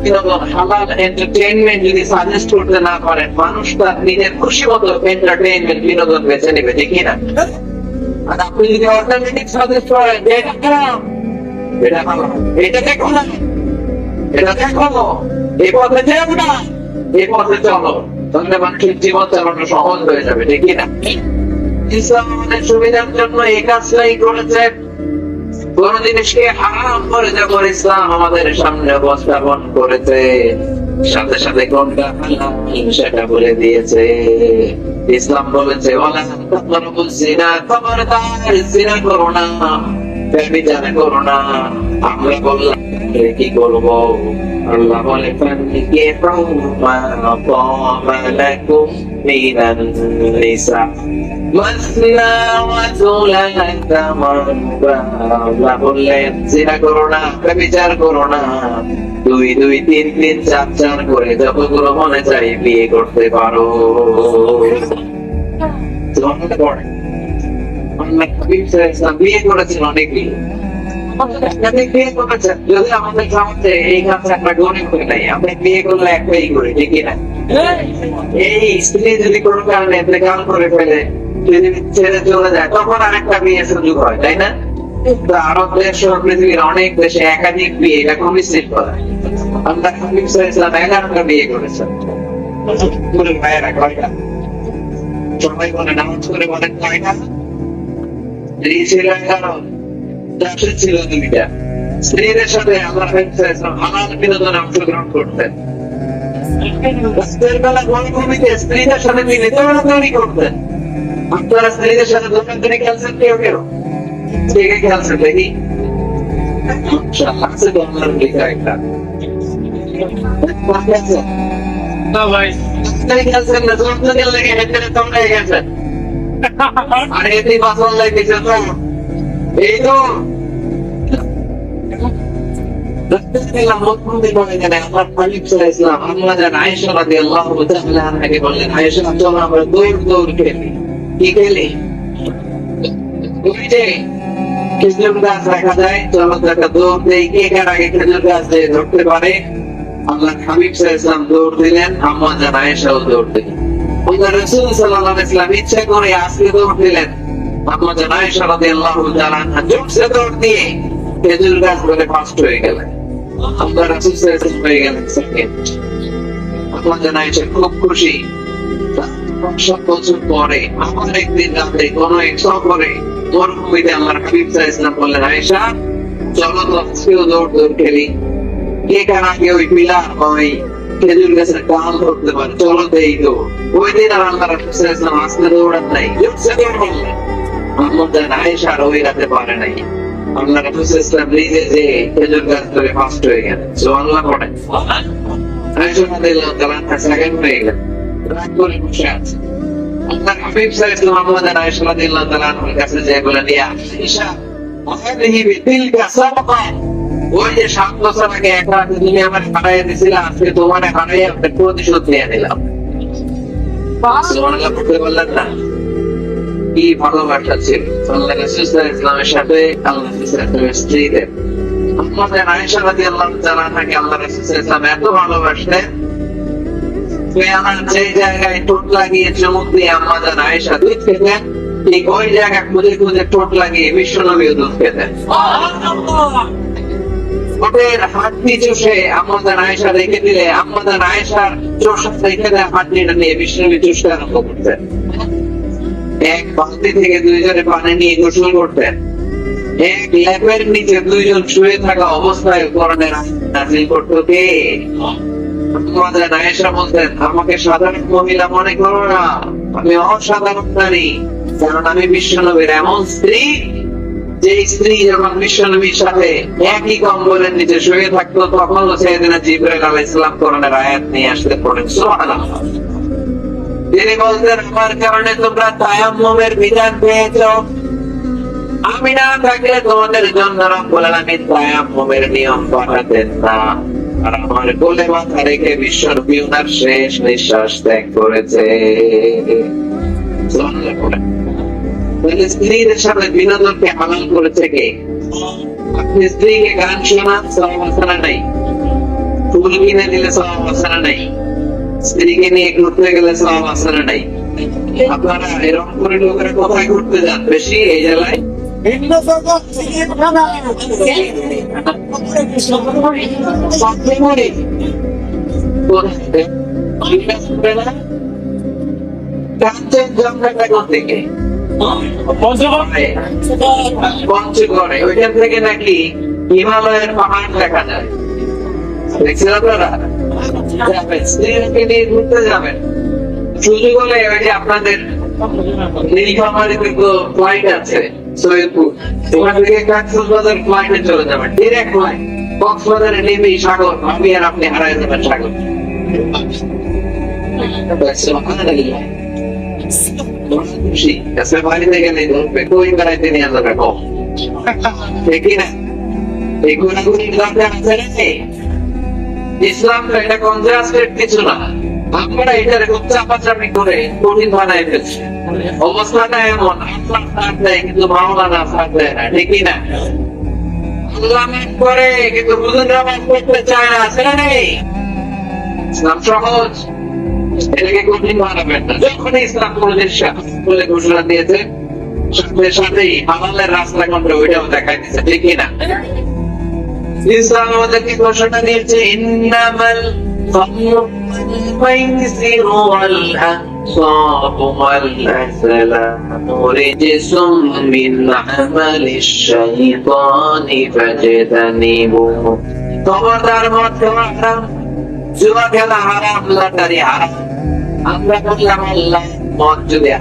বিনোদন, হালাল এন্টারটেইনমেন্ট যদি সাজেস্ট করতে না পারেন, মানুষ তার নিজের খুশি মতো এন্টারটেইনমেন্ট বিনোদন বেছে নেবে, দেখি না? আর আপনি যদি অল্টারনেটিভ সাজেস্ট করেন, এটা খারাপ, এটা ভালো, এটা দেখো না, এটা দেখো, এই পথে যেও না, এই পথে চলো, তাহলে মানুষের জীবন চালানো সহজ হয়ে যাবে, দেখি না? ইসলাম আমাদের সুবিধার জন্য এই কাজটাই করেছে। কোন জিনিসকে হারাম করে যখন ইসলাম আমাদের সামনে উপস্থাপন করেছে, সাথে সাথে কোনটা হালাল সেটা বলে দিয়েছে। ইসলাম বলেছে ওয়ালা তাকরাবুজ জিনা, খবরদার জিনা করো না, ব্যভিচার করো না। আমরা বললাম কি করব? আল্লাহ বলে ফানকিহু মা তাবা লাকুম মিনান নিসা মাসনা ওয়া সুলাতা ওয়া রুবা। আল্লাহ বললেন জিনা করো না, ব্যভিচার করো না, 2 2 3 3 4 4 করে যতগুলো মনে চাই বিয়ে করতে পারো। বিয়ে করেছেন অনেকেই, যদি আমাদের সমাজে এই কাজটা একটা গরিব হয়ে নাই, আপনি বিয়ে করলে একটাই করে, ঠিক না? এই স্ত্রী যদি কোনো কারণে ইন্তেকাল করে ফেলে, যদি ছেড়ে চলে যায়, তখন আরেকটা বিয়ে সুযোগ হয়, তাই না? আরব দেশ সহ পৃথিবীর অনেক দেশে একাধিক বিয়ে, এটা খুবই সিম্পল। আমরা হাবিব সাল্লাল্লাহু আলাইহি ওয়াসাল্লাম 11টা বিয়ে করেছেন। ভাইয়েরা কয়টা? সবাই বলে নামাজ করে বলেন কয়টা? স্ত্রী ছিল 11, দাসী ছিল 2টা। স্ত্রীদের সাথে আল্লাহ হালাল বিনোদনে অংশগ্রহণ করতেন। রাতের বেলা মরুভূমিতে স্ত্রীদের সাথে মিলে দৌড়াদৌড়ি করতেন। আপনারা স্ত্রীদের সাথে দৌড়াদৌড়ি খেলছেন কেউ কেউ? কে খেলছেন দেখি? আছে তো আমার লিখা একটা। না ভাই, খেলছেন না, দৌড়াদৌড়ি লেগে হেঁটে তোমরা গেছেন। আর এতে বাসন লেগেছে তো, এই তো খেজুর গাছ দেখা যায়, চলো একটা দৌড় দেই, কে কার আগে খেজুর গাছ দিয়ে ধরতে পারে। আল্লাহ হাবিব সাল্লাল্লাহু আলাইহি ওয়াসাল্লাম দৌড় দিলেন, আম্মা জান আয়েশাও দৌড় দিলেন। রাসূল সাল্লাল্লাহু আলাইহি ওয়াসাল্লাম ইচ্ছা করে আজকে দৌড় দিলেন, আম্মা জান আয়েশা রাদিয়াল্লাহু তাআলা আনহা জোরসে দৌড় দিয়ে খেজুর গাছ বলে ফার্স্ট হয়ে গেলেন। আমরা রাসূল সাল্লাল্লাহু আলাইহি ওয়াসাল্লাম হয়ে গেলেন সেকেন্ড। আম্মা জান আয়েশা খুব খুশি। 7 বছর পরে আমার একদিন রাতে কোন এক সফরে মরুভূমিতে আমার হাবিব সাল্লাল্লাহু আলাইহি ওয়াসাল্লাম বললেন, আয়েশা চলো তো আজকেও দৌড় খেলি, কে কার আগে ওই পিলার ওই খেজুর গাছের ডাল ধরতে পারে, চলো দেই তো। ওই দিন আর আল্লাহ রাসূল সাল্লাল্লাহু আলাইহি ওয়াসাল্লাম আসতে দৌড়ান নাই, আমাদের আয়েশা আর ওই রাতে পারে নাই। আল্লাহ রাসূল সাল্লাল্লাহু আলাইহি ওয়াসাল্লাম নিজে যে খেজুর গাছ ধরে ফাস্ট হয়ে গেল, সুবহানাল্লাহ পড়ে। আয়েশা রাদিয়াল্লাহু তাআলা সেকেন্ড হয়ে গেল, রাগ করে বসে আছে। আল্লাহর হাবিব সাল্লাল্লাহু আলাইহি ওয়াসাল্লাম আমাদের আয়েশা রাদিয়াল্লাহু তাআলা আনহার কাছে যেয়ে বলেন, ইয়া আয়েশা ওয়াহাদিহি বিতিলকা সাবাকা, ওই যে 7 বছর আগে এক রাতে তুমি আমার হারাইয়া দিয়েছিলে, আজকে তোমার হারাইয়া প্রতিশোধ নিয়ে নিলাম। সুবহানাল্লাহ পড়তে বললেন না? কি ভালোবাসা ছিল আল্লাহ রাসূল সাল্লাল্লাহু আলাইহি ওয়াসাল্লামের সাথে আল্লাহ রাসূলের স্ত্রীদের। আমাদের আয়েশা রাদিয়াল্লাহু তাআলা আনহাকে আল্লাহ রাসূল সাল্লাল্লাহু আলাইহি ওয়াসাল্লাম এত ভালোবাসতেন, পেয়ালার যে জায়গায় ঠোঁট লাগিয়ে চুমুক দিয়ে আমাদের আয়েশা দুধ খেতেন, ঠিক ওই জায়গা খুঁজে খুঁজে ঠোঁট লাগিয়ে বিশ্বনবীও দুধ খেতেন। ঠোঁটের হাড্ডি চুষে আমাদের আয়েশা রেখে দিলে আমাদের আয়েশার চোষা রেখে দেয় হাড্ডিটা নিয়ে বিশ্বনবী চুষতে আরম্ভ করতেন। এক বালতি থেকে দুইজনে পানি নিয়ে গোসল করতেন। এক ল্যাপের নিচে দুইজন শুয়ে থাকা অবস্থায় কোরআনের আয়াত নাযিল করতো কে? আমাদের আয়েশা বলতেন, আমাকে সাধারণ মহিলা মনে করো না, আমি অসাধারণ নারী, কারণ আমি বিশ্বনবীর এমন স্ত্রী যে স্ত্রী যখন বিশ্বনবীর সাথে একই কম্বলের নিচে শুয়ে থাকতো, তখন সাইয়েদনা জিবরাইল আলাইহিস সালাম কোরআনের আয়াত নিয়ে আসতে পড়েন। সুবহানাল্লাহ। তিনি বলতেন, আমার কারণে তোমরা তায়াম্মুমের বিধান পেয়েছো, আমি না থাকলে তোমাদের জন্য রব্বুল আলামিন তায়াম্মুমের নিয়ম পাঠাতেন না। আর আমার কোলে মাথা রেখে বিশ্বনবী ওনার শেষ নিঃশ্বাস ত্যাগ করেছে। স্ত্রীদের সাথে বিনোদনকে হালাল করেছে কে? আপনি স্ত্রীকে গান শোনান, সওয়াব আছে না নাই? ফুল কিনে দিলে সওয়াব আছে না নাই? স্ত্রীকে নিয়ে ঘুরতে গেলে সওয়াব আছে না নাই? আপনারা এরকম করে লোকেরা কোথায় ঘুরতে যান বেশি এই জেলায়? পঞ্চগড়ে ওইখান থেকে নাকি হিমালয়ের পাহাড় দেখা যায়, দেখছেন আপনারা? স্ত্রীকে নিয়ে ঘুরতে যাবেন, সুযোগ হলে ওই যে আপনাদের নীলফামারীতে তো ফ্লাইট আছে সৈয়দপুর, ওখান থেকে কক্সবাজার ফ্লাইটে চলে যাবেন, ডিরেক্ট ফ্লাইট। কক্সবাজারে নেমে সাগর, আমি আর আপনি হারাই যাবেন সাগর। খুশি কাছে বাড়িতে গেলে ধরবে, কই বেড়াইতে নিয়ে যাবে কম, দেখি না? এই গুণাগুণির দরকার আছে নাকি? ইসলাম তো এটা কনট্রাস্টেড কিছু না, আমরা এটার খুব চাপাচাপি করে কঠিন বানায় ফেলছি। অবস্থাটা এমন, আল্লাহ সাথ দেয় কিন্তু মাওলানা সাথ দেয় না, ঠিকই না? আল্লাহ মাফ করে কিন্তু বুজুর্গরা মাফ করতে চায় না, আছে না নেই? ইসলাম সহজ, এটাকে কঠিন বানাবেন না। যখন ইসলাম বলে ঘোষণা দিয়েছে, সাথে সাথেই হালালের রাস্তা কোনটা ওইটাও দেখাই দিচ্ছে, ঠিকই না? ইসলাম আমাদেরকে ঘোষণা দিয়েছে, ইন্নামাল খামরু والميسر والأنصاب والأزلام رجس من عمل الشيطان فاجتنبوه। খবরদার, মদ খাওয়া হারাম, জুয়া খেলা হারাম, লটারি হারাম। আমরা বললাম আল্লাহ মদ যদি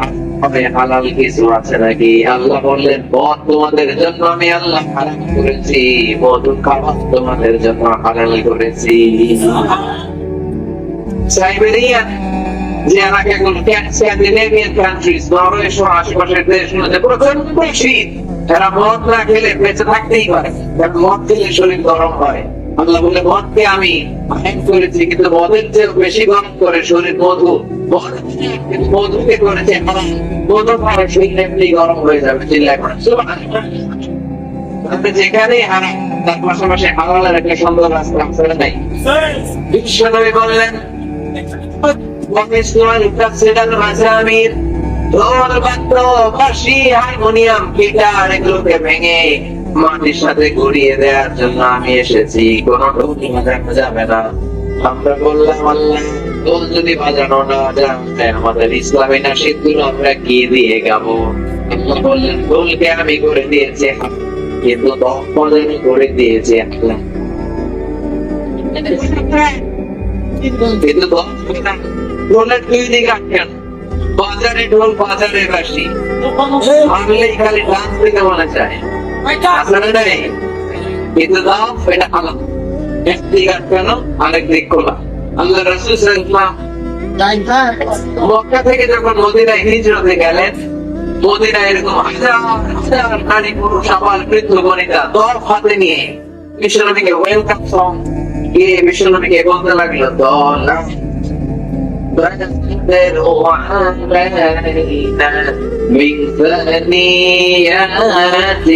হবে হালাল কিছু আছে নাকি? আল্লাহ বললেন, মদ তোমাদের জন্য আমি আল্লাহ হারাম করেছি, মধু খাওয়া তোমাদের জন্য হালাল করেছি। সাইবেরিয়ান যে এলাকাগুলো, স্ক্যান্ডিনেভিয়ান কান্ট্রিজ, নরওয়ে সহ আশেপাশের দেশগুলোতে প্রচন্ড শীত, এরা মদ না খেলে বেঁচে থাকতেই পারে, কারণ মদ খেলে শরীর গরম হয়। আল্লাহ বলে, মদকে আমি আইন করেছি, কিন্তু মদের চেয়ে বেশি গরম করে শরীর মধু। মধুকে করেছে হারাম, মধু খাওয়ার শরীর এমনি গরম হয়ে যাবে। চিল্লায় পড়ে আপনি যেখানেই হারাম, তার পাশাপাশি হালালের একটা সুন্দর রাস্তা আছে নাই? বিশ্বনবী বললেন, হারমোনিয়াম, গিটার এগুলোকে ভেঙে মাটির সাথে গড়িয়ে দেওয়ার জন্য আমি এসেছি, কোনো ঢোলই বাজানো যাবে না। আমরা বললাম, আল্লাহ ঢোল যদি বাজানো না যায়, আমাদের ইসলামী নাশিদ গুলো আমরা কি দিয়ে গাবো? আল্লাহ বললেন, ঢোলকে আমি করে দিয়েছি, কিন্তু করে দিয়েছি আল্লাহ। কিন্তু ঢোলের দুই দিকে আটকান, বাজারে ঢোল বাজারে বাসি, ভাঙলেই খালি ডান্স দিতে মনে চায়, আসলে নেই। কিন্তু দাও এটা হালাল, একদিক আটকানো আরেক দিক খোলা। আল্লাহ রাসূল সাল্লাল্লাহু আলাইহি ওয়াসাল্লাম মক্কা থেকে যখন মদিনায় হিজরতে গেলেন, মদিনায় এরকম হাজার হাজার নারী পুরুষ আবাল বৃদ্ধ বনিতা দল হাতে নিয়ে বিশ্বনবীকে ওয়েলকাম সং গিয়ে বিশ্বনবীকে বলতে লাগলো, দল بدر علينا من ثنيات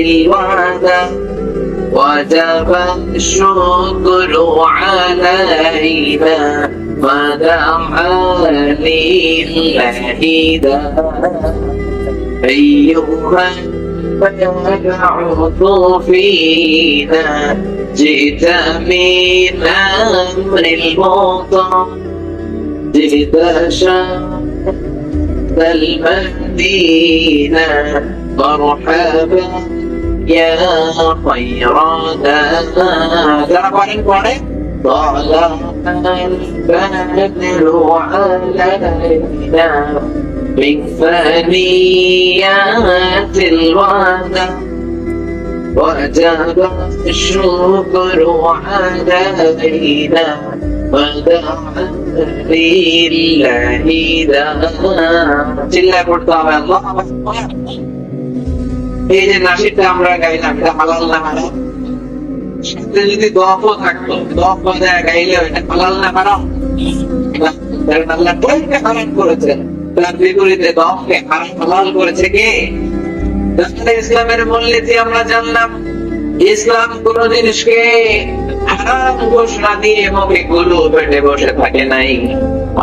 الوعد وجب الشكر علينا ودعا لله أيها المبعوث فينا جئت من أمر المطر جئت شمس المدينة مرحبا يا خير دار طلع البدر علينا من ثنيات الوداع وجب الشكر علينا ودعا لله চিল্লায় পড়তে হবে আল্লাহ। এই যে নাসিরটা আমরা গাইলাম, এটা হালাল না হারাম? সাথে যদি দফও থাকতো, দফ বাজায় গাইলে এটা হালাল না হারাম? আল্লাহ দফকে হারাম করেছেন, তার বিপরীতে দফকে হালাল করেছে কে? তাহলে ইসলামের মূলনীতি আমরা জানলাম। ইসলাম কোন জিনিসকে হারাম ঘোষণা দিয়ে মুখে গুলো পেটে বসে থাকে নাই।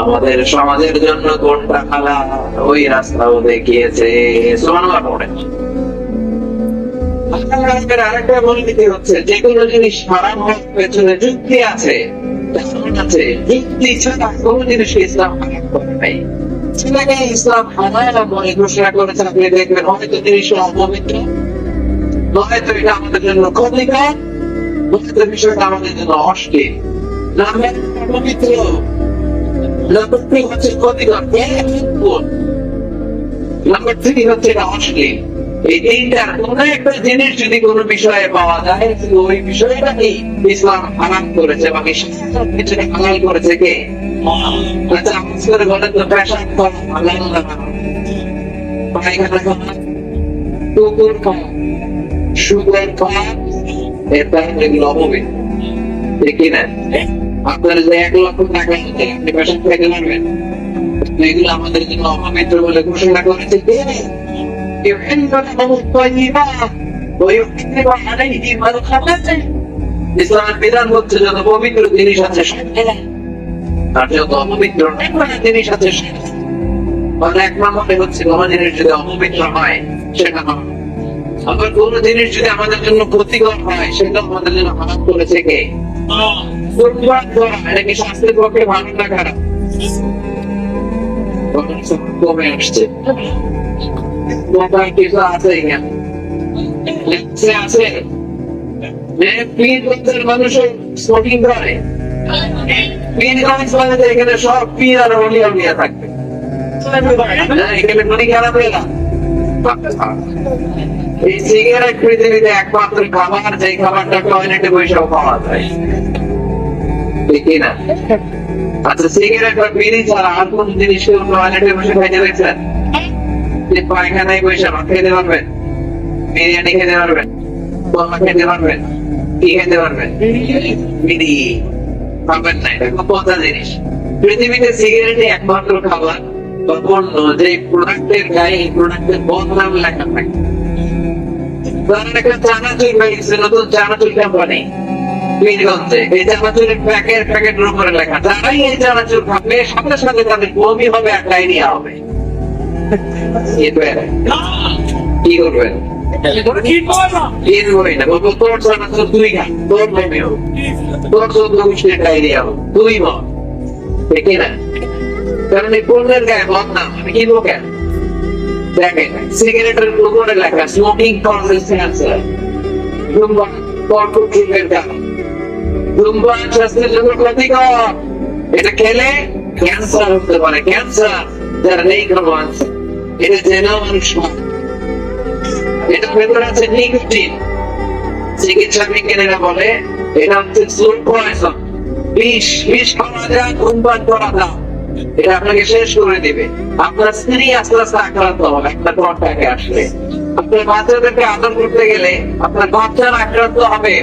আমাদের সমাজের জন্য কোনটা হালাল ওই রাস্তাও দেখিয়েছে। সুবহানাল্লাহ পড়ে। আরেকটা মূলনীতি হচ্ছে, যে কোনো জিনিস হারাম হওয়ার পেছনে যুক্তি আছে, যুক্তি ছাড়া কোন জিনিসকে ইসলাম হারাম করে নাই। সেটাকে ইসলাম হারাম বলে ঘোষণা করেছে। আপনি দেখবেন হয়তো জিনিসটা অপবিত্র, নয়তো এটা আমাদের জন্য ক্ষতিকর, নয়তো বিষয়টা আমাদের জন্য অশ্লীল। নামে অপবিত্র, নাম্বার 2 হচ্ছে ক্ষতিকর, নাম্বার 3 হচ্ছে এটা অশ্লীল। এই তিনটার কোন একটা জিনিস যদি কোন বিষয়ে পাওয়া যায়, ওই বিষয়টাকে ইসলাম হারাম করেছে বা কিছুকে হালাল করেছে কে? আচ্ছা, আমাদের করে বলেন তো, পেশাব করা হালাল না হারাম? পায়খানা করা, কুকুর খাওয়া, সুগার খাওয়া, এটা এগুলো অপবিত্র, ঠিক না? আপনার যে 1 লক্ষ টাকা আছে, আপনি পেশাব খাইতে পারবেন? এগুলো আমাদের জন্য অপবিত্র বলে ঘোষণা করেছে কে? يحل لهم الطيبات ويحرم عليهم الخبائث। ইসলামের বিধান হচ্ছে যত পবিত্র জিনিস আছে আর যত অপবিত্র জিনিস আছে, মানে এক নম্বরে হচ্ছে কোন জিনিস যদি অপবিত্র হয় সেটা হারাম। আবার কোন জিনিস যদি আমাদের জন্য ক্ষতিকর হয় সেটা আমাদের জন্য হারাম করেছে কে? এটা কি স্বাস্থ্যের পক্ষে ভালো না খারাপ? কমে আসছে কিছু আছে আছে মানুষের স্মোকিং করে, এখানে সব পীর আর অলিয়া উলিয়া থাকবে, এখানে মনি খারাপ হয়ে না। এই সিগারেট পৃথিবীতে একমাত্র খাবার, যে খাবারটা টয়লেটে বসেও খাওয়া যায়, ঠিক না? আচ্ছা, সিগারেট বা বিড়ি ছাড়া আর কোন জিনিস টয়লেটে বসে খাইতে দেখছেন? পায়খানায় বসে ভাত খেতে পারবেন, বিরিয়ানি খেতে পারবেন, কলা খেতে পারবেন, কি খেতে পারবেন? বিড়ি খাবেন না, এটা খুব পচা জিনিস। পৃথিবীতে সিগারেটই একমাত্র খাবার বা পণ্য যে প্রোডাক্টের গায়ে প্রোডাক্টের বদনাম লেখা থাকে। ধরেন একটা চানাচুর বেরিয়েছে, নতুন চানাচুর কোম্পানি বীরগঞ্জে, এই চানাচুরের প্যাকেটের উপরে লেখা, যারাই এই চানাচুর খাবে সাথে সাথে তাদের বমি হবে আর ডায়রিয়া হবে। কি করবেন? তোর চানাচুর তুই খা, তোর বমি হোক, তোর 14 গোষ্ঠীর ডায়রিয়া হোক, তুই বল, ঠিক না? কারণ এই পণ্যের গায়ে বদনাম আমি কিনবো কেন? দেখেন সিগারেটের উপরে লেখা স্মোকিং কজেস ক্যান্সার, ধূমপান কর্কট রোগের কারণ, ধূমপান স্বাস্থ্যের জন্য ক্ষতিকর, এটা খেলে ক্যান্সার হতে পারে, ক্যান্সার যারা নেই কোনো আনসার, এটা জেনেও মানুষ খায়। এটার ভেতরে আছে নিকোটিন। চিকিৎসা বিজ্ঞানীরা বলে এটা হচ্ছে স্লো পয়জন, বিষ। বিষ খাওয়া যায়, ধূমপান করা যায়, এটা আপনাকে শেষ করে দিবে। আপনার স্ত্রী আস্তে আস্তে আক্রান্ত হবে একটা ঘরটাকে আসলে। আপনার বাচ্চাদেরকে আদর করতে গেলে আপনার বাচ্চারা আক্রান্ত হবে।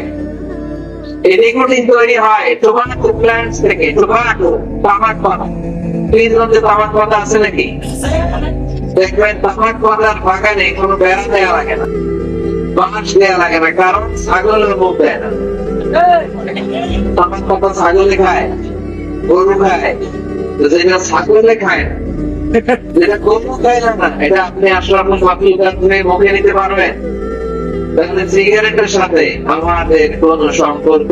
এই নিকোটিন তৈরি হয় টোবাকো প্ল্যান্টস থেকে। টোবাকো, তামাক পাতা। ফ্রিজগঞ্জে তামাক পাতা আছে নাকি? দেখবেন তামাক পাতার বাগানে কোনো বেড়া দেওয়া লাগে না, বাঁশ দেওয়া লাগে না, কারণ ছাগলের মুখ দেয় না। তামাক পাতা ছাগলে খায়, গরু খায়, যেটা ছাগলে খায় না, যেটা গরু খায় না, এটা আপনি আশরাফুল মাখলুকাত মুখে নিতে পারবেন। তাহলে সিগারেটের সাথে আমাদের কোন সম্পর্ক